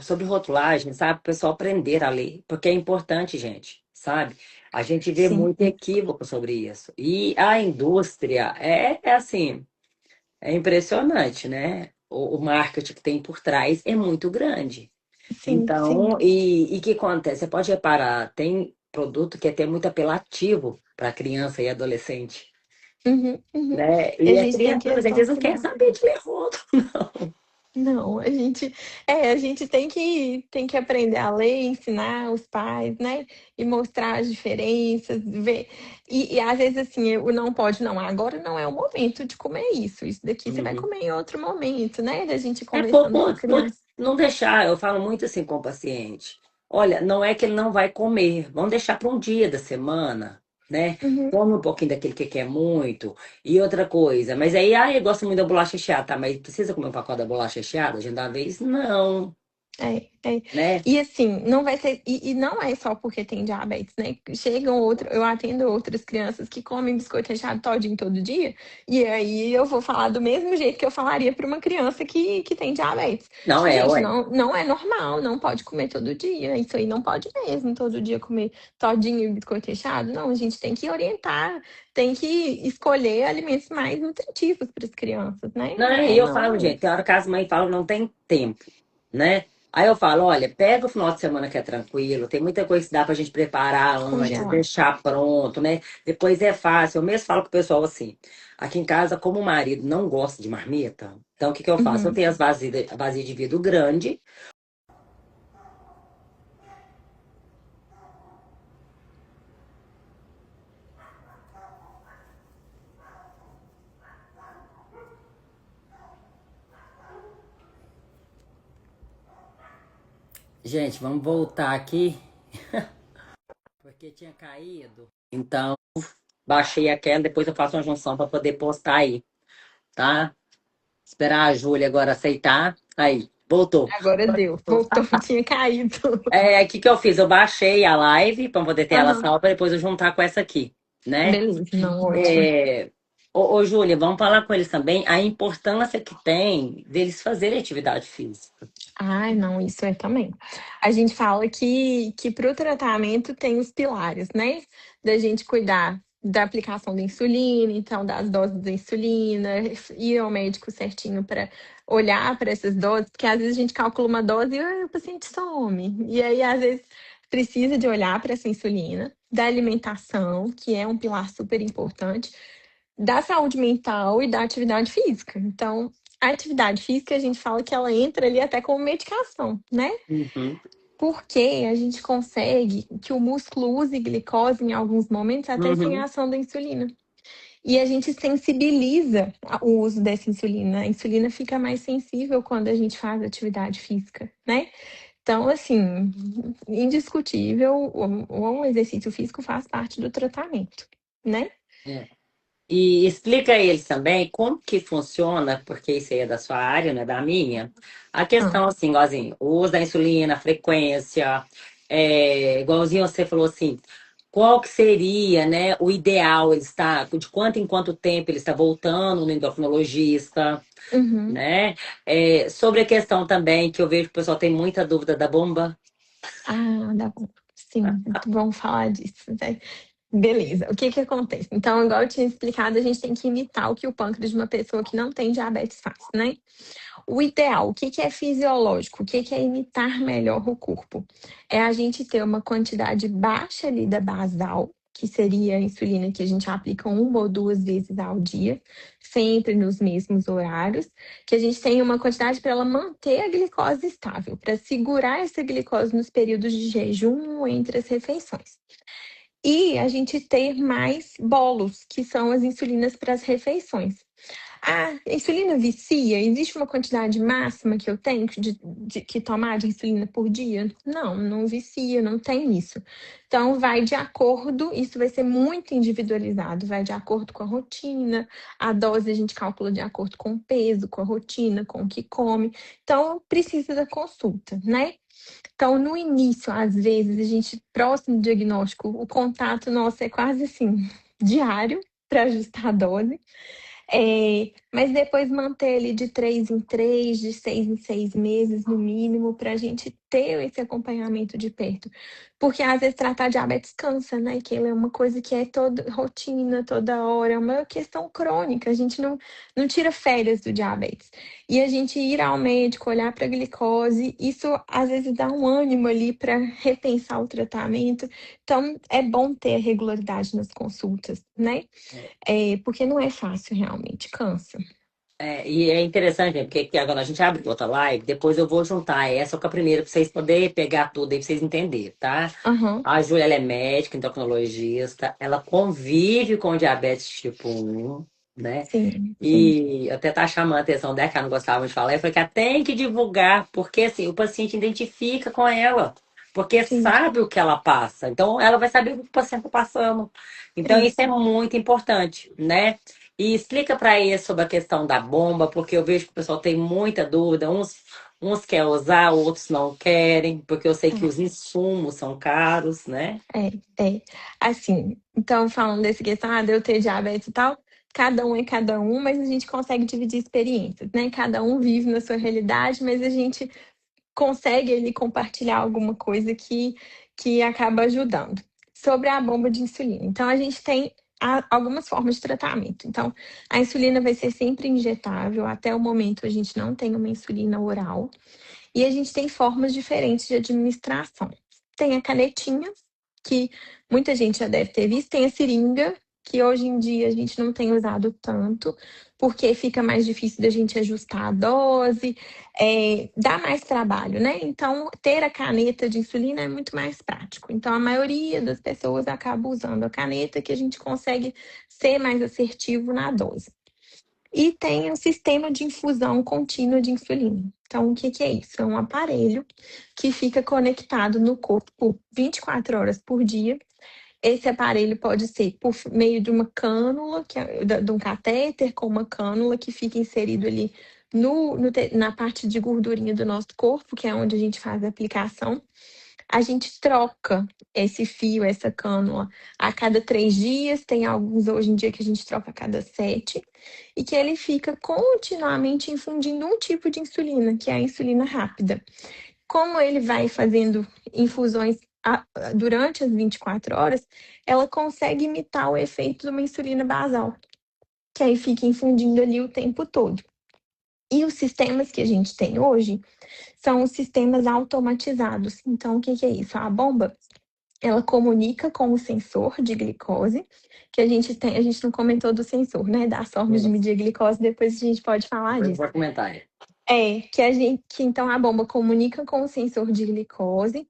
sobre rotulagem, sabe? O pessoal aprender a ler, porque é importante, gente, sabe? A gente vê sim, muito equívoco sobre isso. E a indústria é assim, é impressionante, né? O marketing que tem por trás é muito grande. sim, sim. Então, e o que acontece? Você pode reparar, tem produto que é até muito apelativo para criança e adolescente, Uhum, uhum. né? E a E a gente tem criança e que adolescente, eles não querem adoctrinar. saber de ler rótulo. Não, a gente tem que aprender a ler, ensinar os pais, né? E mostrar as diferenças, ver. E às vezes assim, o não pode, não. Agora não é o momento de comer isso. Isso daqui você vai Uhum. comer em outro momento, né? Da gente ir É conversando com a criança. não deixar, eu falo muito assim com o paciente. Olha, não é que ele não vai comer, vamos deixar para um dia da semana, né? Uhum. Come um pouquinho daquele que quer muito. E outra coisa, mas aí, eu gosto muito da bolacha recheada, tá? Mas precisa comer um pacote da bolacha recheada de uma vez? Não, É. né? E assim, não vai ser. E não é só porque tem diabetes, né? Chegam outro, eu atendo outras crianças que comem biscoito recheado todinho todo dia, e aí eu vou falar do mesmo jeito que eu falaria para uma criança que tem diabetes. Não Tipo, é, gente, ué. não é normal, não pode comer todo dia. Isso aí não pode mesmo, todo dia comer todinho e biscoito recheado. Não, a gente tem que orientar, tem que escolher alimentos mais nutritivos para as crianças, né? Não, e É, eu não falo, é gente, tem isso. hora que as mães falam não tem tempo, né? Aí eu falo, olha, pega o final de semana que é tranquilo, tem muita coisa que dá pra gente preparar antes, Congelar. deixar pronto, né? Depois é fácil. Eu mesmo falo com o pessoal assim, aqui em casa, como o marido não gosta de marmita, então o que que eu faço? Eu Uhum. tenho as vasilhas de vidro grande. Gente, vamos voltar aqui, porque tinha caído. Então, baixei aquela, depois eu faço uma junção para poder postar aí, tá? Esperar a Júlia agora aceitar. Aí, voltou. Agora deu. Voltou, tinha caído. O que que eu fiz? Eu baixei a live para poder ter ela Aham. salva para depois eu juntar com essa aqui, né? Beleza, não, ótimo. É... Júlia, vamos falar com eles também a importância que tem deles fazerem atividade física. Ai, não, isso é também. A gente fala que para o tratamento tem os pilares, né? Da gente cuidar da aplicação da insulina, então das doses da insulina, ir ao médico certinho para olhar para essas doses, porque às vezes a gente calcula uma dose e o paciente some. E aí, às vezes, precisa de olhar para essa insulina, da alimentação, que é um pilar super importante, da saúde mental e da atividade física. Então, a atividade física, a gente fala que ela entra ali até como medicação, né? Uhum, Porque a gente consegue que o músculo use glicose em alguns momentos até sem a uhum. ação da insulina. E a gente sensibiliza o uso dessa insulina. A insulina fica mais sensível quando a gente faz atividade física, né? Então, assim, indiscutível, o exercício físico faz parte do tratamento, né? É. E explica a eles também como que funciona, porque isso aí é da sua área, não é da minha. A Ah, questão, assim, igualzinho, o uso da insulina, a frequência, igualzinho você falou assim, qual que seria, né, o ideal, ele está, de quanto em quanto tempo ele está voltando no endocrinologista, uhum. né? Sobre a questão também, que eu vejo que o pessoal tem muita dúvida da bomba. Ah, dá bom. Sim, vamos falar disso, né? Beleza, o que que acontece? Então, igual eu tinha explicado, a gente tem que imitar o que o pâncreas de uma pessoa que não tem diabetes faz, né? O ideal, o que que é fisiológico? O que que é imitar melhor o corpo? É a gente ter uma quantidade baixa ali da basal, que seria a insulina que a gente aplica uma ou duas vezes ao dia, sempre nos mesmos horários, que a gente tenha uma quantidade para ela manter a glicose estável, para segurar essa glicose nos períodos de jejum ou entre as refeições. E a gente ter mais bolos, que são as insulinas para as refeições. A insulina vicia? Existe uma quantidade máxima que eu tenho que tomar de insulina por dia? Não, não vicia, não tem isso. Então, vai de acordo, isso vai ser muito individualizado, vai de acordo com a rotina, a dose a gente calcula de acordo com o peso, com a rotina, com o que come. Então, precisa da consulta, né? Então, no início, às vezes, a gente, próximo do diagnóstico, o contato nosso é quase assim, diário, para ajustar a dose. Mas depois manter ele de 3 em 3, de 6 em 6 meses, no mínimo, para a gente ter esse acompanhamento de perto. Porque às vezes tratar diabetes cansa, né? Que ele é uma coisa que é toda rotina, toda hora, é uma questão crônica. A gente não tira férias do diabetes. E a gente ir ao médico, olhar para a glicose, isso às vezes dá um ânimo ali para repensar o tratamento. Então, é bom ter a regularidade nas consultas, né? Porque não é fácil, realmente, cansa. E é interessante, né? Porque agora a gente abre outra live, depois eu vou juntar essa com a primeira para vocês poderem pegar tudo aí para vocês entenderem, tá? Aham, A Júlia, ela é médica, endocrinologista, ela convive com diabetes tipo 1, né? sim, sim, E eu até tá chamando a atenção dela, que ela não gostava de falar, eu falei que ela tem que divulgar, porque assim, o paciente identifica com ela, porque sim, sabe o que ela passa, então ela vai saber o que o paciente está passando. Então isso é isso. muito importante, né? E explica para ele sobre a questão da bomba, porque eu vejo que o pessoal tem muita dúvida, uns querem usar, outros não querem, porque eu sei que Tá. os insumos são caros, né? É. Assim, então, falando desse questão, de eu ter diabetes e tal, cada um é cada um, mas a gente consegue dividir experiências, né? Cada um vive na sua realidade, mas a gente consegue ali compartilhar alguma coisa que acaba ajudando. Sobre a bomba de insulina. Então, a gente tem algumas formas de tratamento. Então, a insulina vai ser sempre injetável. Até o momento, a gente não tem uma insulina oral. E a gente tem formas diferentes de administração. Tem a canetinha, que muita gente já deve ter visto, tem a seringa, que hoje em dia a gente não tem usado tanto, porque fica mais difícil da gente ajustar a dose, dá mais trabalho, né? Então, ter a caneta de insulina é muito mais prático. Então, a maioria das pessoas acaba usando a caneta, que a gente consegue ser mais assertivo na dose. E tem o sistema de infusão contínua de insulina. Então, o que que é isso? É um aparelho que fica conectado no corpo 24 horas por dia. Esse aparelho pode ser por meio de uma cânula, de um catéter com uma cânula que fica inserido ali na parte de gordurinha do nosso corpo, que é onde a gente faz a aplicação. A gente troca esse fio, essa cânula, a cada 3 dias. Tem alguns hoje em dia que a gente troca a cada 7. E que ele fica continuamente infundindo um tipo de insulina, que é a insulina rápida. Como ele vai fazendo infusões durante as 24 horas, ela consegue imitar o efeito de uma insulina basal, que aí fica infundindo ali o tempo todo. E os sistemas que a gente tem hoje são os sistemas automatizados. Então, o que que é isso? A bomba, ela comunica com o sensor de glicose, que a gente tem, a gente não comentou do sensor, né? Das formas de medir a glicose, depois a gente pode falar Depois eu disso. vou comentar aí. Que então a bomba comunica com o sensor de glicose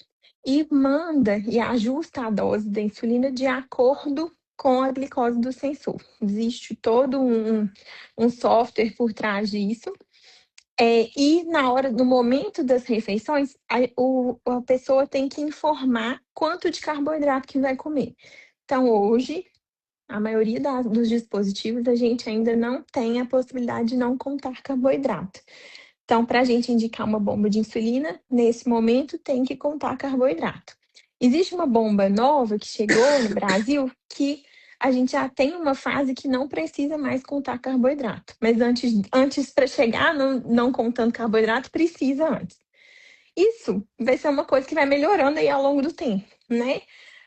e manda e ajusta a dose da insulina de acordo com a glicose do sensor. Existe todo um software por trás disso. E no momento das refeições, a pessoa tem que informar quanto de carboidrato que vai comer. Então, hoje, a maioria dos dispositivos, a gente ainda não tem a possibilidade de não contar carboidrato. Então, para a gente indicar uma bomba de insulina, nesse momento tem que contar carboidrato. Existe uma bomba nova que chegou no Brasil que a gente já tem uma fase que não precisa mais contar carboidrato. Mas antes para chegar não contando carboidrato, precisa antes. Isso vai ser uma coisa que vai melhorando aí ao longo do tempo, né?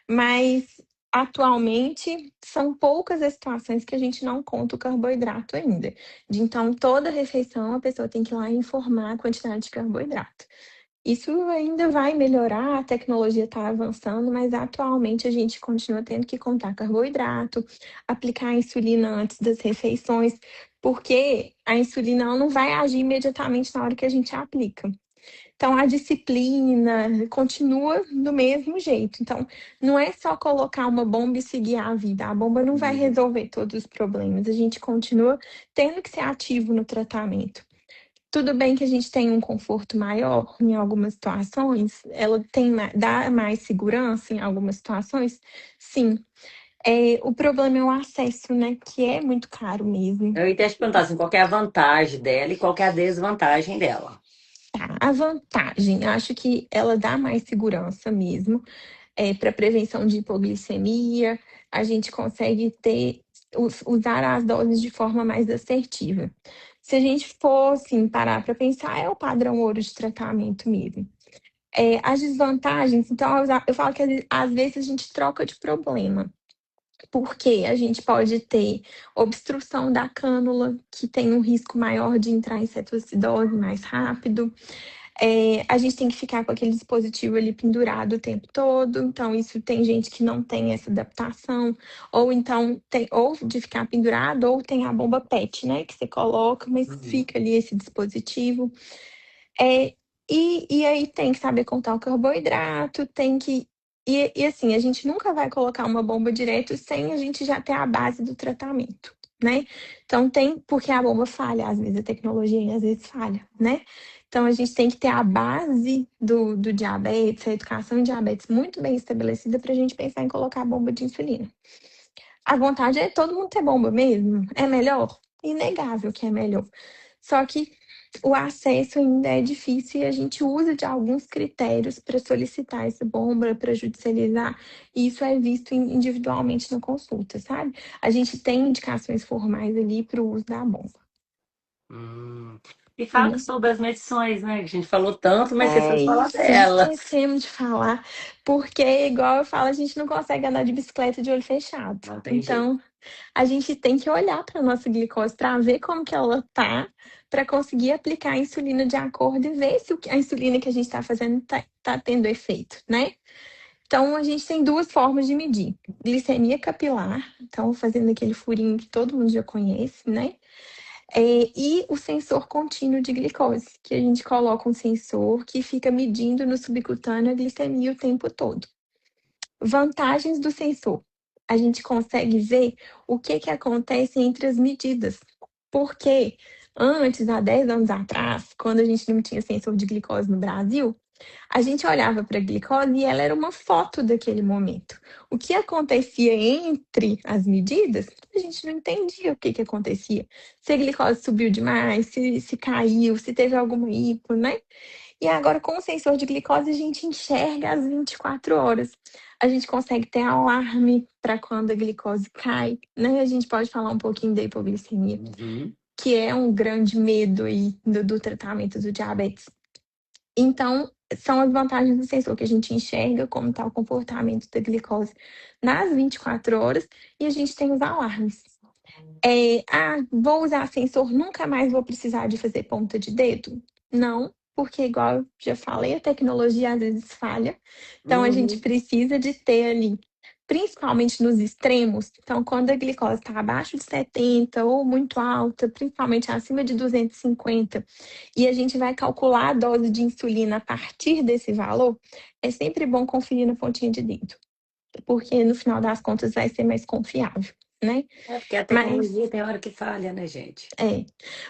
Mas atualmente são poucas as situações que a gente não conta o carboidrato ainda. Então, toda refeição a pessoa tem que ir lá e informar a quantidade de carboidrato. Isso ainda vai melhorar, a tecnologia está avançando, mas atualmente a gente continua tendo que contar carboidrato, aplicar a insulina antes das refeições, porque a insulina ela não vai agir imediatamente na hora que a gente aplica. Então, a disciplina continua do mesmo jeito. Então, não é só colocar uma bomba e seguir a vida. A bomba não vai resolver todos os problemas. A gente continua tendo que ser ativo no tratamento. Tudo bem que a gente tem um conforto maior em algumas situações, ela dá mais segurança em algumas situações, sim. O problema é o acesso, né? Que é muito caro mesmo. Eu ia até te perguntar assim, qual que é a vantagem dela e qual que é a desvantagem dela. Tá, a vantagem, acho que ela dá mais segurança mesmo, para prevenção de hipoglicemia, a gente consegue usar as doses de forma mais assertiva. Se a gente for, assim, parar para pensar, é o padrão ouro de tratamento mesmo. As desvantagens, então, eu falo que às vezes a gente troca de problema. Porque a gente pode ter obstrução da cânula, que tem um risco maior de entrar em cetoacidose mais rápido. A gente tem que ficar com aquele dispositivo ali pendurado o tempo todo. Então, isso tem gente que não tem essa adaptação. Ou então, ou de ficar pendurado, ou tem a bomba PET, né? Que você coloca, mas fica ali esse dispositivo. É, e aí tem que saber contar o carboidrato, tem que. E assim, a gente nunca vai colocar uma bomba direto sem a gente já ter a base do tratamento, né? Então tem, porque a bomba falha, às vezes a tecnologia às vezes falha, né? Então a gente tem que ter a base do diabetes, a educação em diabetes muito bem estabelecida para a gente pensar em colocar a bomba de insulina. A vontade é todo mundo ter bomba mesmo? É melhor? Inegável que é melhor. Só que o acesso ainda é difícil e a gente usa de alguns critérios para solicitar essa bomba, para judicializar, e isso é visto individualmente na consulta, sabe? A gente tem indicações formais ali para o uso da bomba. Hum. E fala sobre as medições, né? A gente falou tanto, mas você É precisa falar isso, delas. esquecemos de falar, porque, igual eu falo, a gente não consegue andar de bicicleta de olho fechado. Não tem jeito. Então, a gente tem que olhar para a nossa glicose para ver como que ela tá, para conseguir aplicar a insulina de acordo e ver se a insulina que a gente está fazendo tá tendo efeito, né? Então, a gente tem duas formas de medir. Glicemia capilar, então fazendo aquele furinho que todo mundo já conhece, né? E o sensor contínuo de glicose, que a gente coloca um sensor que fica medindo no subcutâneo a glicemia o tempo todo. Vantagens do sensor. A gente consegue ver o que acontece entre as medidas. Porque antes, há 10 anos atrás, quando a gente não tinha sensor de glicose no Brasil, a gente olhava para a glicose e ela era uma foto daquele momento. O que acontecia entre as medidas, a gente não entendia o que acontecia. Se a glicose subiu demais, se caiu, se teve alguma hipo, né? E agora, com o sensor de glicose, a gente enxerga às 24 horas. A gente consegue ter alarme para quando a glicose cai, né? A gente pode falar um pouquinho da hipoglicemia, Uhum. que é um grande medo aí do tratamento do diabetes. Então, são as vantagens do sensor, que a gente enxerga como está o comportamento da glicose nas 24 horas e a gente tem os alarmes. Vou usar sensor, nunca mais vou precisar de fazer ponta de dedo? Não, porque igual eu já falei, a tecnologia às vezes falha. Então a gente Uhum. precisa de ter ali, principalmente nos extremos. Então, quando a glicose está abaixo de 70 ou muito alta, principalmente acima de 250, e a gente vai calcular a dose de insulina a partir desse valor, é sempre bom conferir na pontinha de dedo, porque no final das contas vai ser mais confiável, né? É porque a Mas tecnologia tem hora que falha, né, gente? é,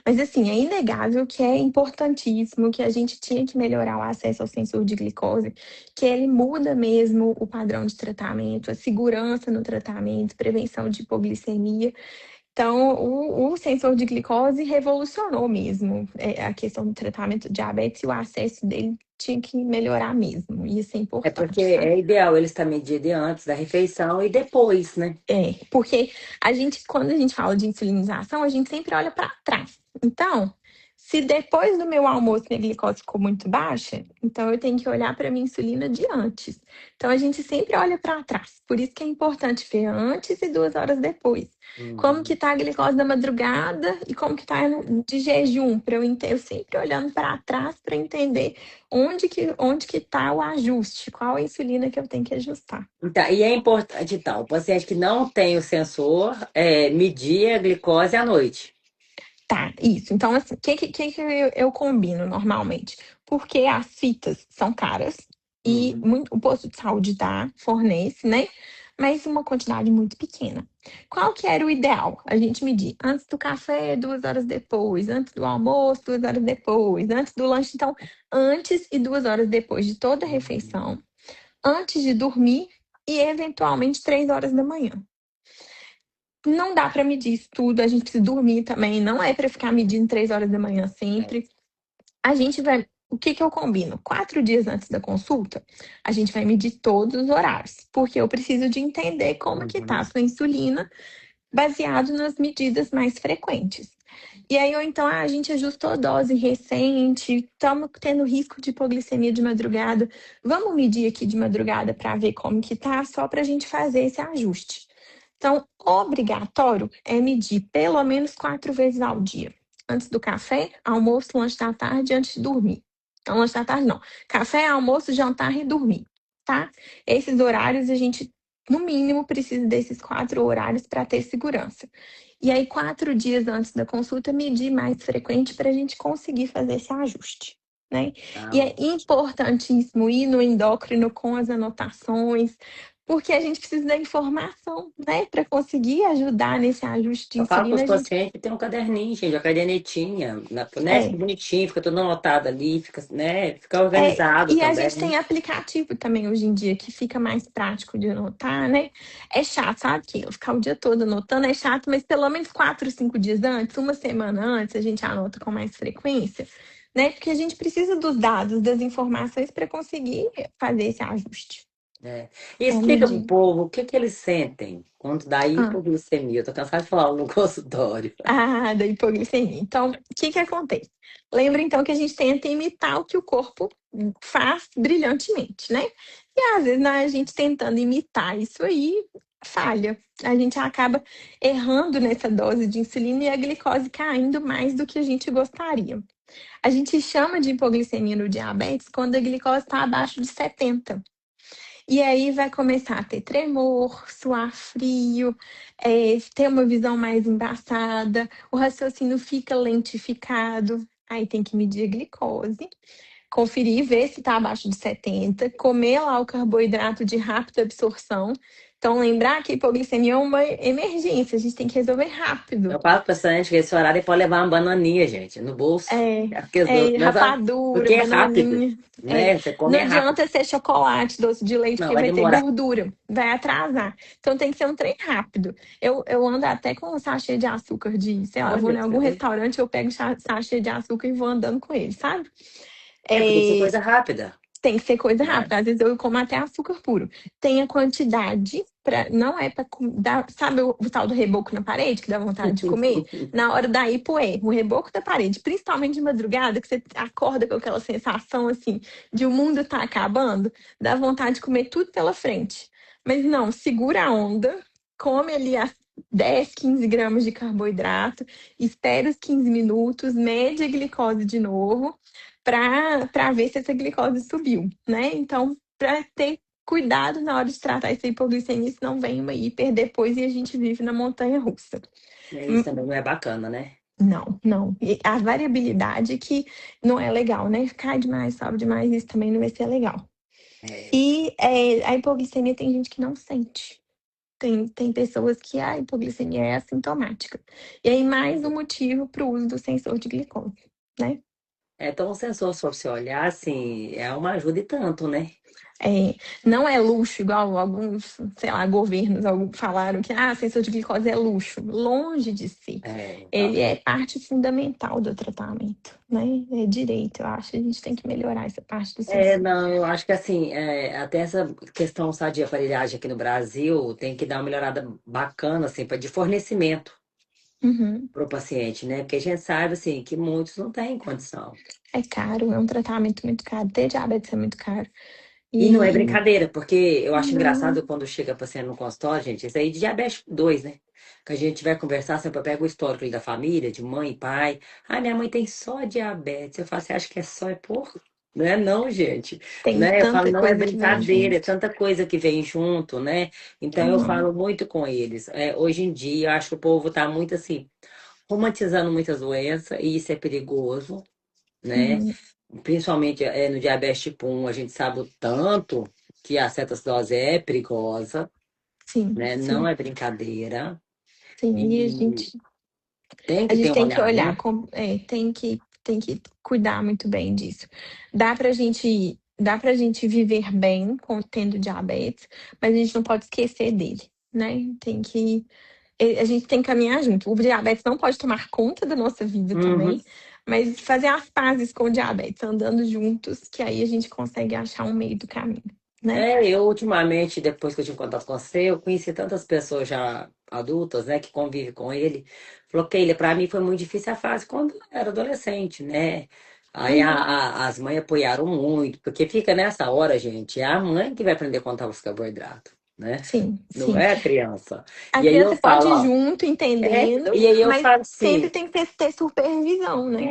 mas assim, é inegável que é importantíssimo, que a gente tinha que melhorar o acesso ao sensor de glicose, que ele muda mesmo o padrão de tratamento, a segurança no tratamento, prevenção de hipoglicemia. Então, o sensor de glicose revolucionou mesmo a questão do tratamento de diabetes e o acesso dele tinha que melhorar mesmo. Isso é É porque importante, sabe? é ideal ele estar medido antes da refeição e depois, né? Porque quando a gente fala de insulinização, a gente sempre olha para trás. Então, se depois do meu almoço minha glicose ficou muito baixa, então eu tenho que olhar para minha insulina de antes. Então, a gente sempre olha para trás. Por isso que é importante ver antes e 2 horas depois. Como que Uhum. tá a glicose da madrugada e como que tá de jejum, para eu sempre olhando para trás para entender onde que tá o ajuste, qual a insulina que eu tenho que ajustar. Então, e é importante, então, o paciente que não tem o sensor, medir a glicose à noite. Tá, isso. Então, assim, o que eu combino normalmente? Porque as fitas são caras e Uhum. o posto de saúde dá, fornece, né? Mas uma quantidade muito pequena. Qual que era o ideal? A gente medir antes do café, 2 horas depois, antes do almoço, 2 horas depois, antes do lanche. Então, antes e 2 horas depois de toda a refeição, antes de dormir e, eventualmente, 3 horas da manhã. Não dá para medir isso tudo, a gente precisa dormir também, não é para ficar medindo 3 horas da manhã É. sempre. A gente vai. o que que eu combino? 4 dias antes da consulta, a gente vai medir todos os horários, porque eu preciso de entender como que tá a Uhum. sua insulina baseado nas medidas mais frequentes. E aí, ou então, a gente ajustou a dose recente, estamos tendo risco de hipoglicemia de madrugada. Vamos medir aqui de madrugada para ver como que tá, só para a gente fazer esse ajuste. Então, obrigatório é medir pelo menos 4 vezes ao dia. Antes do café, almoço, lanche da tarde, antes de dormir. Não, lanche da tarde não. Café, almoço, jantar e dormir, tá? Esses horários a gente, no mínimo, precisa desses 4 horários para ter segurança. E aí, 4 dias antes da consulta, medir mais frequente para a gente conseguir fazer esse ajuste, né? E é Não. importantíssimo ir no endócrino com as anotações, porque a gente precisa da informação, né? Para conseguir ajudar nesse ajuste de Eu falo para os insulina, a gente. pacientes, tem um caderninho, gente, uma cadernetinha, né? Fica É, bonitinho, fica tudo anotado ali, fica, né? Fica É, organizado e a gente também. tem aplicativo também hoje em dia que fica mais prático de anotar, né? É chato, sabe? Que eu ficar o dia todo anotando é chato, mas pelo menos 4, 5 dias antes, uma semana antes, a gente anota com mais frequência, né? Porque a gente precisa dos dados, das informações para conseguir fazer esse ajuste. Né? E Então, explica pro medir. povo o que que eles sentem quando dá Ah, hipoglicemia. Eu tô cansada de falar no consultório. da hipoglicemia. Então, o que que acontece? Lembra então que a gente tenta imitar o que o corpo faz brilhantemente, né? E às vezes a gente tentando imitar isso aí falha. A gente acaba errando nessa dose de insulina e a glicose caindo mais do que a gente gostaria. A gente chama de hipoglicemia no diabetes quando a glicose está abaixo de 70. E aí vai começar a ter tremor, suar frio, ter uma visão mais embaçada, o raciocínio fica lentificado. Aí tem que medir a glicose, conferir, ver se está abaixo de 70, comer lá o carboidrato de rápida absorção. Então, lembrar que hipoglicemia é uma emergência, a gente tem que resolver rápido. Eu falo para paciente que esse horário é para levar uma bananinha, gente, no bolso. É, É porque, rapadura, porque é rápido, bananinha. né? Você come Não é rápido. adianta ser chocolate, doce de leite, Não, porque vai vai ter demorar. gordura, vai atrasar. Então tem que ser um trem rápido. Eu ando até com um sachê de açúcar de, sei lá, eu vou Olha, em pra algum você ver. restaurante, eu pego sachê de açúcar e vou andando com ele, sabe? É, porque tem É, coisa rápida, tem que ser coisa né? rápida. Às vezes eu como até açúcar puro. Tem a quantidade, não é para dar. Sabe o tal do reboco na parede que dá vontade de comer? Na hora da hipoé, o reboco da parede, principalmente de madrugada, que você acorda com aquela sensação assim de o mundo tá acabando, dá vontade de comer tudo pela frente. Mas não, segura a onda, come ali as 10, 15 gramas de carboidrato, espera os 15 minutos, mede a glicose de novo para ver se essa glicose subiu, né? Então, para ter cuidado na hora de tratar essa hipoglicemia, senão vem uma hiper depois e a gente vive na montanha russa. É, isso Hum, também não é bacana, né? Não, não. E a variabilidade que não é legal, né? Cai demais, sobe demais, isso também não vai ser legal. É, E a hipoglicemia tem gente que não sente. Tem pessoas que a hipoglicemia é assintomática. E aí, mais um motivo para o uso do sensor de glicose, né? então o sensor, se você olhar, assim, é uma ajuda e tanto, né? É, não é luxo, igual alguns, sei lá, governos falaram que sensor de glicose é luxo. Longe de si. É, Ele é parte fundamental do tratamento, né? É direito, eu acho. A gente tem que melhorar essa parte do sensor. não, eu acho que assim, até essa questão, sabe, de aparelhagem aqui no Brasil tem que dar uma melhorada bacana, assim, de fornecimento Uhum. para o paciente, né? Porque a gente sabe, assim, que muitos não têm condição. É caro, é um tratamento muito caro. Ter diabetes é muito caro. E não é E brincadeira, porque eu acho não, engraçado quando chega paciente no consultório, gente, isso aí de diabetes 2, né? Que a gente vai conversar, sempre pega o histórico ali da família, de mãe e pai. Ah, minha mãe tem só diabetes. Eu falo, você acha que é só, é pouco? Não é não, gente. tem Né? Eu falo, tanta não é coisa que vem brincadeira, é junto. tanta coisa que vem junto, né? Então eu Uhum. falo muito com eles. Hoje em dia, eu acho que o povo tá muito assim, romantizando muitas doenças, e isso é perigoso, né? Uhum. Principalmente no diabetes tipo 1, a gente sabe o tanto que a cetose é perigosa, Sim, né? Não sim, é brincadeira. sim. E a E gente tem A que ter gente um tem que olhar, olhar, né? tem que cuidar muito bem disso. Dá pra gente viver bem tendo diabetes, mas a gente não pode esquecer dele, né? Tem que A gente tem que caminhar junto. O diabetes não pode tomar conta da nossa vida Uhum. também, mas fazer as pazes com o diabetes, andando juntos, que aí a gente consegue achar um meio do caminho, né? Eu ultimamente, depois que eu tive contato com você, eu conheci tantas pessoas já adultas, né, que convivem com ele. Falou que ele, para mim, foi muito difícil a fase quando eu era adolescente, né? Aí Uhum. as mães apoiaram muito, porque fica nessa hora, gente, é a mãe que vai aprender a contar os carboidratos, né? Sim, Não sim. é a criança. A E aí eu criança pode falo, ir ó, junto, entendendo, e aí eu mas falo sempre assim, tem que ter supervisão, né?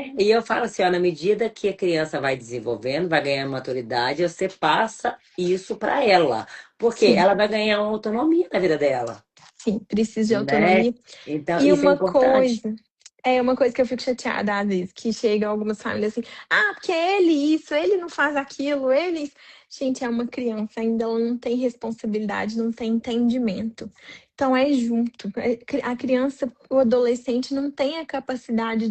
ó, na medida que a criança vai desenvolvendo, vai ganhando maturidade, você passa isso para ela, porque Sim, ela vai ganhar uma autonomia na vida dela, sim, precisa de né? autonomia. Então, E isso é uma importante. coisa, uma coisa que eu fico chateada às vezes, que chegam algumas famílias assim, ah, porque ele isso, ele não faz aquilo, ele. Gente, é uma criança, ainda ela não tem responsabilidade, não tem entendimento. Então é junto. A criança, o adolescente não tem a capacidade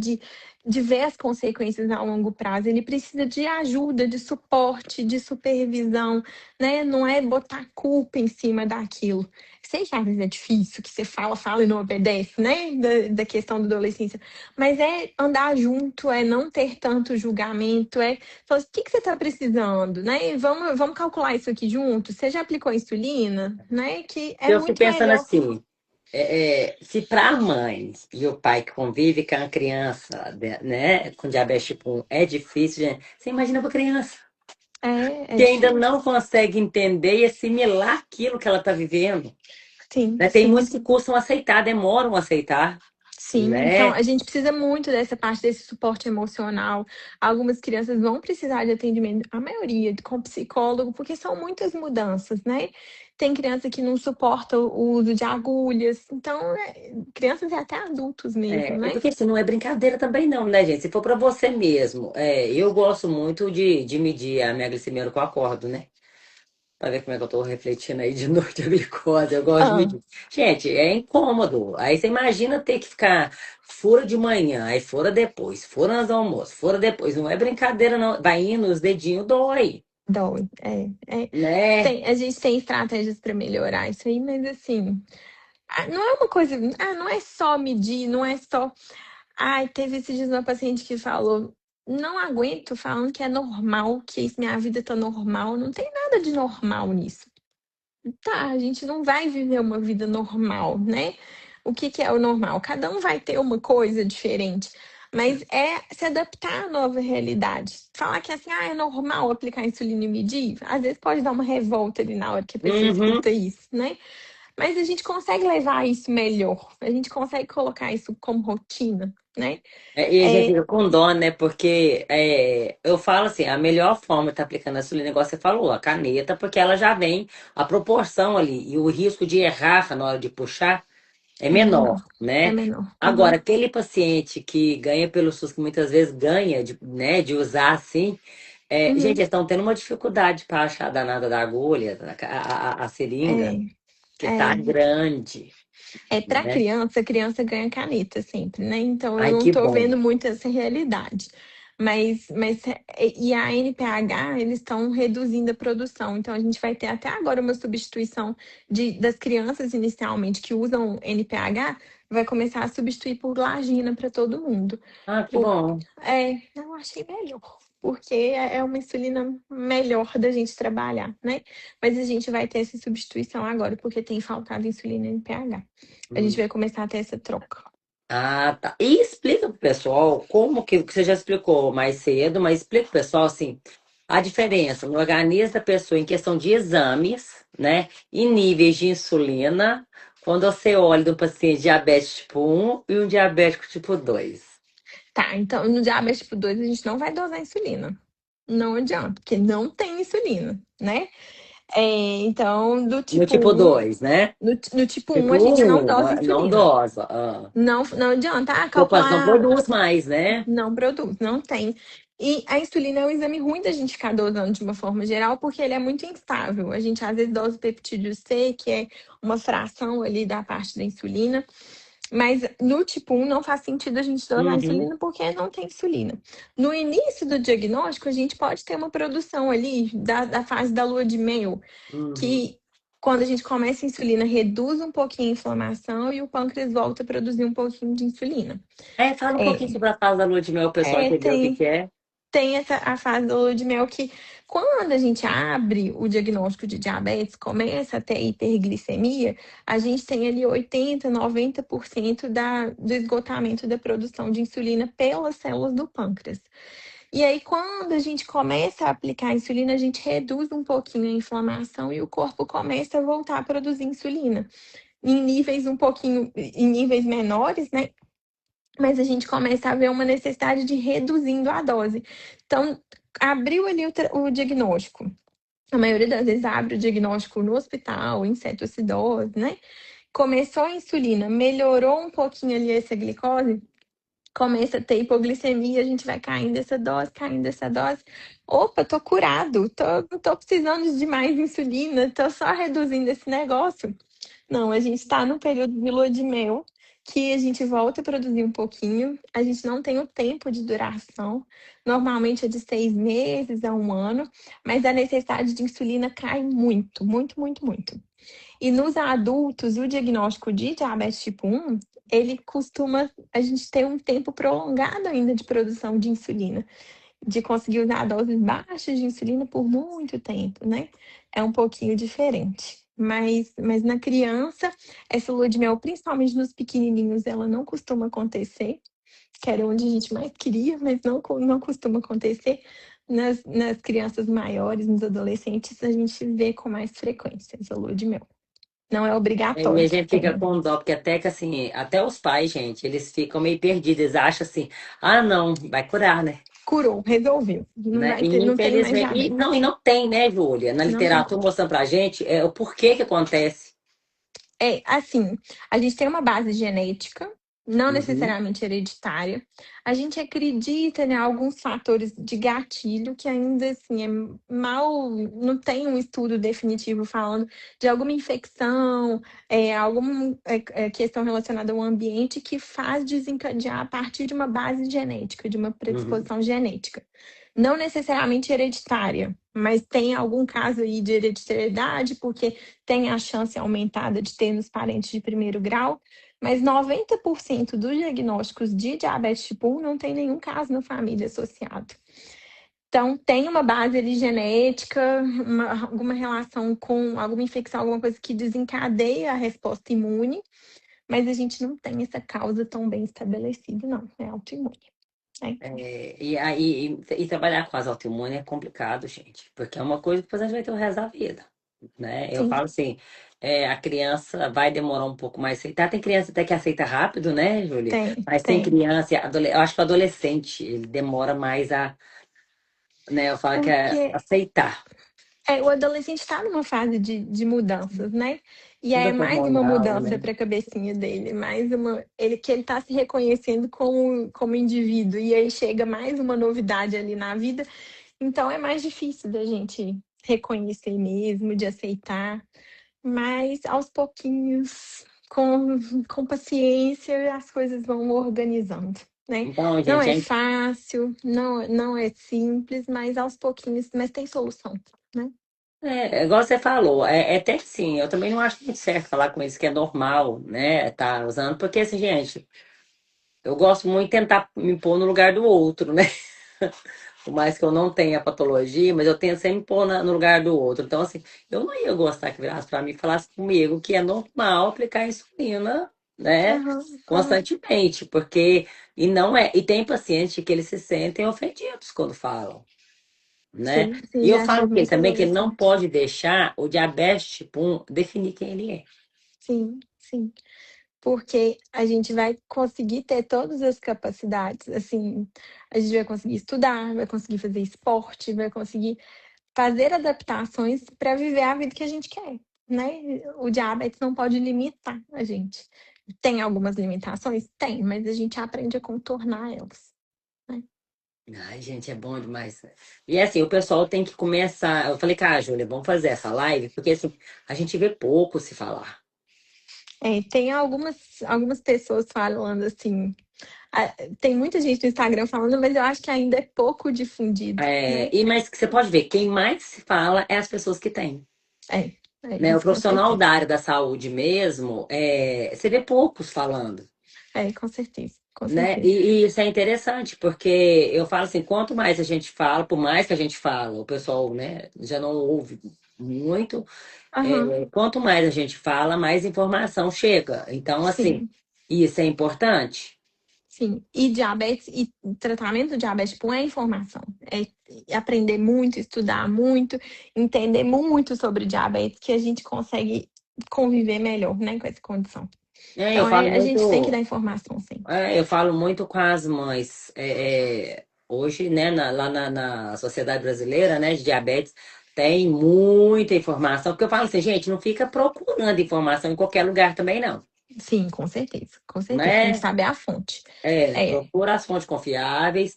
de ver as consequências a longo prazo. Ele precisa de ajuda, de suporte, de supervisão, né? Não é botar culpa em cima daquilo. Sei que às vezes é difícil, que você fala, fala e não obedece, né? Da questão da adolescência. Mas é andar junto, é não ter tanto julgamento, é falar assim, o que que você está precisando, né? Vamos calcular isso aqui junto. Você já aplicou insulina, né? Que é Eu fico muito pensando melhor. assim, se para a mãe e o pai que convive com a criança, né, com diabetes tipo 1, é difícil, gente, você imagina para criança É que ainda difícil. não consegue entender e assimilar aquilo que ela está vivendo. Sim, Né? Tem sim. muitos que custam aceitar, demoram a aceitar, Sim, então né? a gente precisa muito dessa parte desse suporte emocional. Algumas crianças vão precisar de atendimento, a maioria com psicólogo, porque são muitas mudanças, né? Tem criança que não suporta o uso de agulhas, então crianças e até adultos mesmo, É né? porque assim, não é brincadeira também não, né, gente? Se for para você mesmo, eu gosto muito de medir a minha glicemia no que eu acordo, né? Pra ver como é que eu tô refletindo aí de noite a glicose, eu gosto de Ah, medir. Gente, é incômodo. Aí você imagina ter que ficar fura de manhã, aí fura depois, fura nas almoço, fura depois. Não é brincadeira não. Vai indo, os dedinhos dói, dói. né? A gente tem estratégias para melhorar isso aí, mas assim, não é uma coisa, não é só medir, não é só. Ai, teve esses dias uma paciente que falou: não aguento falando que é normal, que minha vida tá normal. Não tem nada de normal nisso. Tá, a gente não vai viver uma vida normal, né? O que que é o normal? Cada um vai ter uma coisa diferente, mas é se adaptar à nova realidade. Falar que assim, é normal aplicar insulina e medir, às vezes pode dar uma revolta ali na hora que a pessoa Uhum. escuta isso, né? Mas a gente consegue levar isso melhor, a gente consegue colocar isso como rotina, né? E a gente É, fica com dó, né? Porque eu falo assim, a melhor forma de estar aplicando a insulina, igual você falou, a caneta, porque ela já vem, a proporção ali, e o risco de errar na hora de puxar é é menor, menor, é né? menor. Agora, Uhum, aquele paciente que ganha pelo SUS, que muitas vezes ganha de, né, de usar assim, gente, uhum, eles estão tendo uma dificuldade para achar a danada da agulha, a seringa, é, que tá é. grande, Para né? criança, a criança ganha caneta sempre, né? Então eu Ai, não que tô bom. vendo muito essa realidade. E a NPH, eles estão reduzindo a produção. Então a gente vai ter até agora uma substituição das crianças inicialmente que usam NPH, vai começar a substituir por Lagina para todo mundo. Ah, que Por- bom. eu achei melhor, porque é uma insulina melhor da gente trabalhar, né? Mas a gente vai ter essa substituição agora, porque tem faltado insulina NPH. A gente vai começar a ter essa troca. Ah, tá. E explica pro pessoal como que você já explicou mais cedo, mas explica pro pessoal assim, a diferença no organismo da pessoa em questão de exames, né? E níveis de insulina, quando você olha do paciente diabético tipo 1 e um diabético tipo 2. Tá, então no diabetes tipo 2 a gente não vai dosar insulina. Não adianta, porque não tem insulina, né? Então, do No tipo tipo um 2, né? no tipo um Tipo a gente não 1, dosa não insulina. dosa. Ah. Não adianta, Poupança não calcular. produz mais, né? Não produz, não tem. E a insulina é um exame ruim da gente ficar dosando de uma forma geral, porque ele é muito instável. A gente às vezes dosa o peptídeo C, que é uma fração ali da parte da insulina. Mas no tipo 1 não faz sentido a gente dosar a Uhum, insulina porque não tem insulina. No início do diagnóstico, a gente pode ter uma produção ali da fase da lua de mel, uhum. que Quando a gente começa a insulina, reduz um pouquinho a inflamação e o pâncreas volta a produzir um pouquinho de insulina. Fala um pouquinho É, sobre a fase da lua de mel, o pessoal é, entender o que tem, que é. tem essa a fase da lua de mel que, quando a gente abre o diagnóstico de diabetes, começa a ter hiperglicemia, a gente tem ali 80, 90% do esgotamento da produção de insulina pelas células do pâncreas. E aí, quando a gente começa a aplicar a insulina, a gente reduz um pouquinho a inflamação e o corpo começa a voltar a produzir insulina. Em níveis um pouquinho, em níveis menores, né? Mas a gente começa a ver uma necessidade de reduzindo a dose. Então, abriu ali o diagnóstico. A maioria das vezes abre o diagnóstico no hospital, em cetoacidose, né? Começou a insulina, melhorou um pouquinho ali essa glicose, começa a ter hipoglicemia, a gente vai caindo essa dose, caindo essa dose. Opa, tô curado, não tô precisando de mais insulina, tô só reduzindo esse negócio. Não, a gente está no período de lua de mel, que a gente volta a produzir um pouquinho, a gente não tem o tempo de duração, normalmente é de 6 meses a um ano, mas a necessidade de insulina cai muito, muito, muito, muito. E nos adultos, o diagnóstico de diabetes tipo 1, ele costuma, a gente ter um tempo prolongado ainda de produção de insulina, de conseguir usar doses baixas de insulina por muito tempo, né? É um pouquinho diferente. Mas na criança, essa lua de mel, principalmente nos pequenininhos, ela não costuma acontecer, que era onde a gente mais queria, mas não costuma acontecer. Nas crianças maiores, nos adolescentes, a gente vê com mais frequência essa lua de mel. Não é E a obrigatório que gente fica tenha. com dó, porque até que assim, até os pais, gente, eles ficam meio perdidos, eles acham assim, ah, não, vai curar, né? Curou, resolveu. Não Né? vai E ter, não tem mais infelizmente, diabetes. e não tem, né, Júlia? Na Não tem literatura como. mostrando pra gente o porquê que acontece. É, assim, a gente tem uma base genética, não Uhum, necessariamente hereditária. A gente acredita em alguns fatores de gatilho que ainda assim não tem um estudo definitivo falando de alguma infecção, alguma questão relacionada ao ambiente que faz desencadear a partir de uma base genética, de uma uhum. predisposição genética. Não necessariamente hereditária, mas tem algum caso aí de hereditariedade, porque tem a chance aumentada de ter nos parentes de primeiro grau, mas 90% dos diagnósticos de diabetes tipo 1 não tem nenhum caso na família associado. Então, tem uma base ali genética, alguma relação com alguma infecção, alguma coisa que desencadeia a resposta imune, mas a gente não tem essa causa tão bem estabelecida, não. É autoimune. Né? E aí, e trabalhar com as autoimunes é complicado, gente, porque é uma coisa que depois a gente vai ter o resto da vida, né? Eu Sim, falo assim, a criança vai demorar um pouco mais a aceitar. Tem criança até que aceita rápido, né, Júlia? tem, Mas tem tem. criança, eu acho que o adolescente, ele demora mais né, eu falo que é Porque aceitar. o adolescente está numa fase de mudanças, né? E aí é Mudança mais uma hormonal, mudança né? para a cabecinha dele, mais uma. Ele está se reconhecendo como indivíduo, e aí chega mais uma novidade ali na vida. Então é mais difícil da gente reconhecer mesmo, de aceitar. Mas aos pouquinhos, com paciência, as coisas vão organizando, né? Então, Não gente, é fácil, não é simples, mas aos pouquinhos, mas tem solução, né? igual você falou, até que sim, eu também não acho muito certo falar com isso que é normal, né, tá usando, porque assim, gente, eu gosto muito de tentar me pôr no lugar do outro, né? Por mais que eu não tenha patologia, mas eu tento sempre me pôr no lugar do outro. Então, assim, eu não ia gostar que virasse para mim e falasse comigo que é normal aplicar insulina, né, Aham, aham. constantemente, porque, e não é, e tem pacientes que eles se sentem ofendidos quando falam, né? Sim, E sim, eu já falo tive com ele muito também que ele não adolescente. pode deixar o diabetes tipo 1 definir quem ele é. Sim, sim. Porque a gente vai conseguir ter todas as capacidades, assim, a gente vai conseguir estudar, vai conseguir fazer esporte, vai conseguir fazer adaptações para viver a vida que a gente quer, né? O diabetes não pode limitar a gente. Tem algumas limitações? Tem, mas a gente aprende a contornar elas, né? Ai, gente, é bom demais. E assim, o pessoal tem que começar. Eu falei, cara, Júlia, vamos fazer essa live, porque assim, a gente vê pouco se falar. Tem algumas pessoas falando assim, tem muita gente no Instagram falando, mas eu acho que ainda é pouco difundido, né? Mas que você pode ver, quem mais se fala é as pessoas que têm. É, né? O Isso com profissional certeza. da área da saúde mesmo, você vê poucos falando. Com certeza, com Né? certeza. E isso é interessante, porque eu falo assim, quanto mais a gente fala, por mais que a gente fala, o pessoal, né, já não ouve muito, Aham, quanto mais a gente fala, mais informação chega. Então, assim, sim, isso é importante. sim. E diabetes e tratamento do diabetes tipo, é informação. É aprender muito, estudar muito, entender muito sobre diabetes, que a gente consegue conviver melhor, né, com essa condição. Eu Então, falo a gente tem que dar muito, informação sempre. eu falo muito com as mães. Hoje, né, lá na Sociedade Brasileira, né, de Diabetes, tem muita informação, porque eu falo assim, gente, não fica procurando informação em qualquer lugar também, não. Sim, com certeza, com certeza. Tem que Né? saber a fonte. É, Procura as fontes confiáveis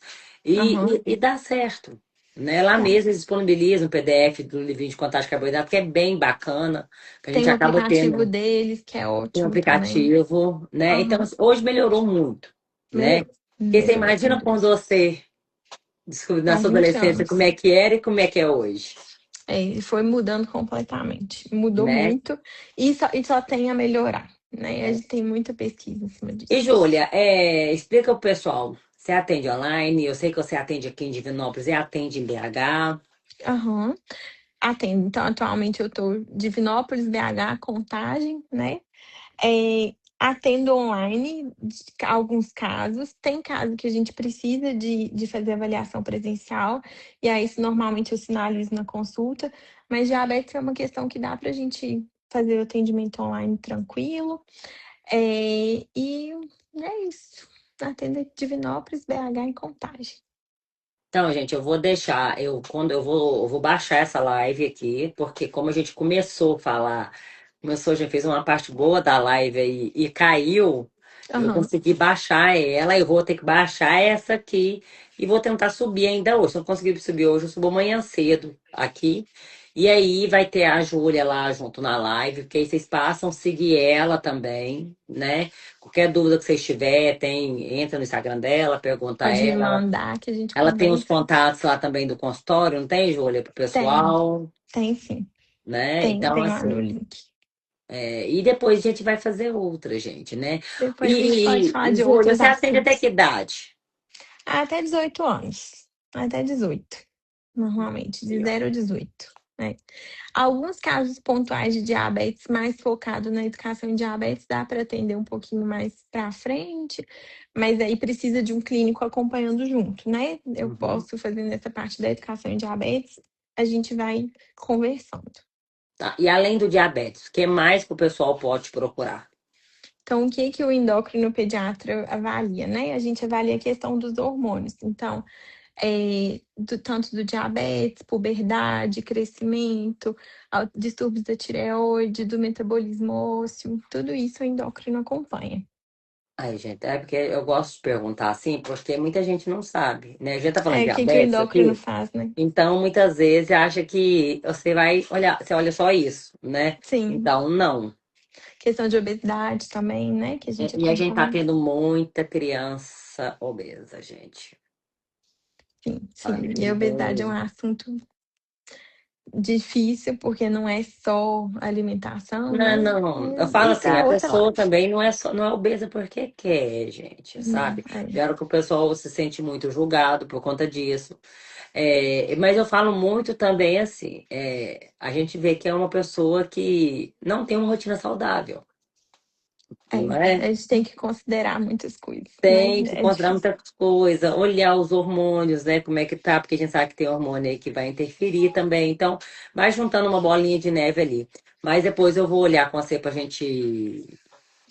aham. e dá certo. Né? Lá Dá. mesmo eles disponibilizam o PDF do livrinho de contagem de carboidrato, que é bem bacana, que a gente Tem o acaba aplicativo tendo deles, que é um ótimo também. aplicativo, né? Então, Aham. assim, hoje melhorou muito, né? Melhorou. Porque você Melhorou, sem imagina quando dúvida. você descobriu na Há sua 20 adolescência como anos. é que era e como é que é hoje, E foi mudando completamente. Mudou né? muito e só tem a melhorar, né? A gente tem muita pesquisa em cima E, disso. Júlia, explica pro pessoal. Você atende online, eu sei que você atende aqui em Divinópolis e atende em BH. Aham. Atendo. Então, atualmente eu estou Divinópolis, BH, Contagem, né? Atendo online alguns casos. Tem caso que a gente precisa de fazer avaliação presencial, e aí isso normalmente eu sinalizo na consulta, mas diabetes é uma questão que dá para a gente fazer o atendimento online tranquilo. E é isso. Atendo Divinópolis, BH em Contagem. Então, gente, eu vou deixar, quando eu vou baixar essa live aqui, porque como a gente começou a falar, já fez uma parte boa da live aí e caiu, eu Aham. consegui baixar ela, eu vou ter que baixar essa aqui e vou tentar subir ainda hoje. Se eu não conseguir subir hoje, eu subo amanhã cedo aqui. E aí vai ter a Júlia lá junto na live, porque aí vocês passam a seguir ela também, né? Qualquer dúvida que vocês tiverem, entra no Instagram dela, pergunta a Pode me ela. mandar que a gente Ela tem os conversa. contatos lá também do consultório, não tem, Júlia, para o Tem, pessoal, tem sim. né? Tem, Então, tem lá no assim, link. e depois a gente vai fazer outra, gente, né? Depois a gente pode E, falar e de Júlia, outros você atende até assuntos. que idade? Até 18 anos. Até 18, normalmente, de Aí, ó. 0 a 18. Né? Alguns casos pontuais de diabetes mais focado na educação em diabetes dá para atender um pouquinho mais para frente, mas aí precisa de um clínico acompanhando junto, né? Eu Uhum. posso fazer nessa parte da educação em diabetes, a gente vai conversando. Tá. E além do diabetes, o que mais que o pessoal pode procurar? Então, o que que o endócrino pediatra avalia, né? A gente avalia a questão dos hormônios. Então, tanto do diabetes, puberdade, crescimento, distúrbios da tireoide, do metabolismo ósseo, tudo isso o endócrino acompanha. Aí, gente, é porque eu gosto de perguntar assim, porque muita gente não sabe, né? A gente tá falando de O que que o diabetes endócrino aqui, faz, né? então muitas vezes acha que você vai olhar, você olha só isso, né? Sim, Então, não. questão de obesidade também, né? Que a gente E a gente tá acompanha. tendo muita criança obesa, gente. Sim, Tá sim. tendo E a obesidade é um muito. assunto difícil, porque não é só alimentação, Não, né? não. Eu falo Isso assim, é a outra pessoa live. também não é obesa porque quer, gente, Não, sabe? Tem hora que o pessoal se sente muito julgado por conta disso. Mas eu falo muito também assim, a gente vê que é uma pessoa que não tem uma rotina saudável, não A é? gente tem que considerar muitas coisas, né? Tem que É considerar difícil. muita coisa, olhar os hormônios, né? Como é que tá, porque a gente sabe que tem hormônio aí que vai interferir também. Então, vai juntando uma bolinha de neve ali. Mas depois eu vou olhar com você pra gente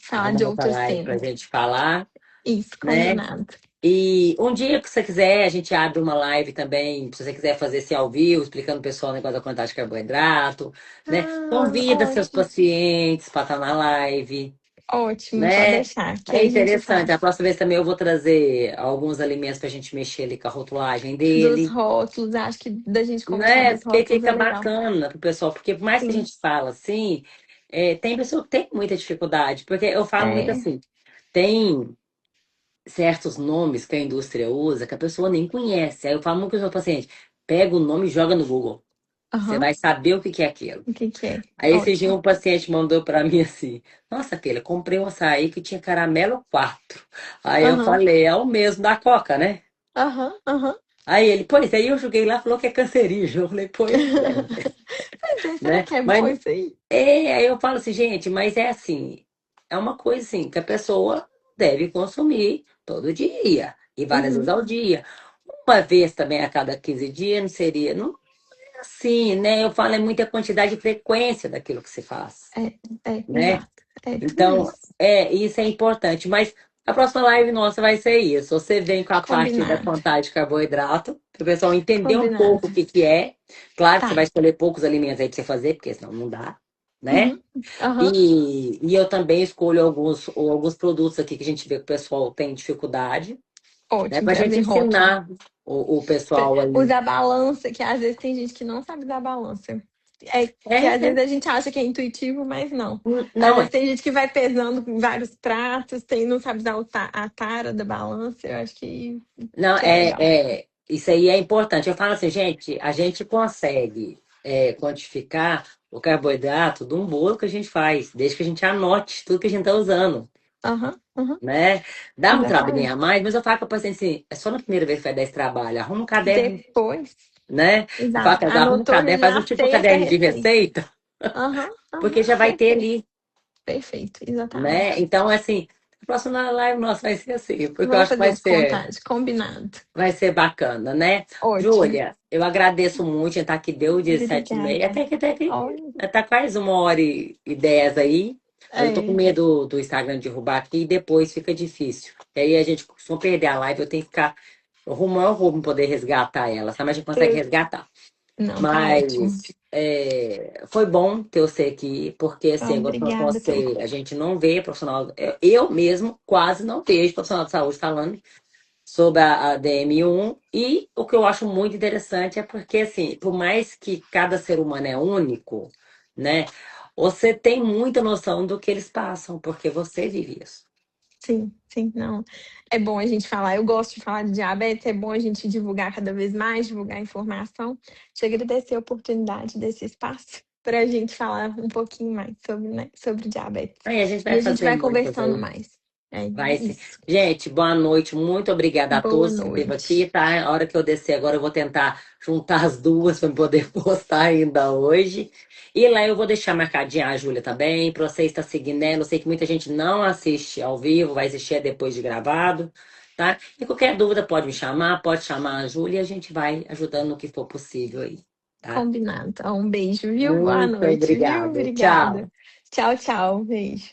Falar arrumar de outra outros live pra temas. gente falar, Isso, né? combinado. E um dia que você quiser, a gente abre uma live também, se você quiser fazer esse ao vivo, explicando pro pessoal o negócio da quantidade de carboidrato, né? Ah, Convida seus ótimo. pacientes para estar na live, Ótimo, pode né? deixar, que É aí a gente interessante. A faz. próxima vez também eu vou trazer alguns alimentos para a gente mexer ali com a rotulagem Dos dele, rótulos, acho que da gente conversar né? dos Porque rótulos é fica legal. bacana pro pessoal, porque por mais que a Sim, gente fala assim, tem pessoa que tem muita dificuldade, porque eu falo muito é, assim, tem certos nomes que a indústria usa que a pessoa nem conhece. Aí eu falo muito com o meu paciente, pega o nome e joga no Google. Você Aham. vai saber o que que é aquilo. O que que é? Aí esse dia Ótimo. um paciente mandou pra mim assim: Nossa, filha, comprei um açaí que tinha caramelo 4. Aí eu Aham. falei: É o mesmo da Coca, né? Aham. Aham. Aí ele, pois aí eu joguei lá, falou que é cancerígeno. Eu falei, pois é, Pois é, será né? que é bom Mas isso aí? aí eu falo assim, gente, mas é assim, é uma coisa assim que a pessoa deve consumir todo dia e várias vezes Uhum. ao dia. Uma vez também a cada 15 dias não seria, não é assim, né? Eu falo é muita quantidade e frequência daquilo que se faz, né? Exato. É tudo Então, isso. isso é importante. Mas a próxima live nossa vai ser isso. Você vem com a parte da Combinado. contagem de carboidrato, para o pessoal entender um pouco Combinado. o que que é. Claro que você vai Tá. escolher poucos alimentos aí para você fazer, porque senão não dá, né? Uhum. Aham. E eu também escolho alguns produtos aqui que a gente vê que o pessoal tem dificuldade, né? Ótimo, Para a gente trazer rótulo. ensinar o pessoal aí. Usar balança, que às vezes tem gente que não sabe usar balança. É que às É, vezes a gente acha que é intuitivo, mas não. Às não, vezes tem gente que vai pesando com vários pratos, não sabe usar a tara da balança. Eu acho não, que é legal. isso aí é importante. Eu falo assim, gente, a gente consegue quantificar o carboidrato de um bolo que a gente faz, desde que a gente anote tudo que a gente está usando, Aham, aham, né? Dá um trabalhinho a exatamente. mais, mas eu falo para o paciente assim, é só na primeira vez que vai dar esse trabalho, arruma um caderno, Depois, né? Eu falo exato. que arruma um Anotou, caderno, faz um já tipo um tem até caderno de receita. receita, Aham, porque aham, já vai ter perfeito, ali, perfeito, né? exatamente. Então, assim, a próxima live nossa vai ser assim, porque eu Vamos acho que fazer de contagem, combinado. vai ser bacana, né? Ótimo. Júlia, eu agradeço muito, já tá aqui deu de 7h30, Obrigada. até que Olha, tá quase 1h10 aí, mas eu tô com é, medo do Instagram derrubar aqui e depois fica difícil. E aí a gente costuma perder a live, eu tenho que ficar arrumando roubo pra poder resgatar ela, sabe? Mas a gente consegue eu, resgatar. não, tá ótimo. Mas foi bom ter você aqui, porque assim, agora com Obrigada pelo você, a gente não vê profissional, eu mesmo quase não vejo profissional de saúde falando sobre a DM1 e o que eu acho muito interessante é porque assim, por mais que cada ser humano é único, né? Você tem muita noção do que eles passam, porque você vive isso. sim, sim, não. É bom a gente falar. Eu gosto de falar de diabetes, é bom a gente divulgar cada vez mais, divulgar informação. Te agradecer a oportunidade desse espaço para a gente falar um pouquinho mais sobre, né, sobre diabetes. Aí a gente E vai a gente fazer vai muitas conversando aí. mais. É Vai sim. isso. Gente, boa noite. Muito obrigada a Boa todos que esteve aqui, noite. tá? A hora que eu descer agora, eu vou tentar juntar as duas para poder postar ainda hoje. E lá eu vou deixar marcadinha a Júlia também, para você estar seguindo ela. Eu sei que muita gente não assiste ao vivo, vai assistir depois de gravado, tá? E qualquer dúvida pode me chamar, pode chamar a Júlia e a gente vai ajudando no que for possível aí, tá? Combinado. Então, um beijo, viu? Boa Muito noite, viu? obrigada. Obrigada. Tchau. Tchau, tchau. Beijo.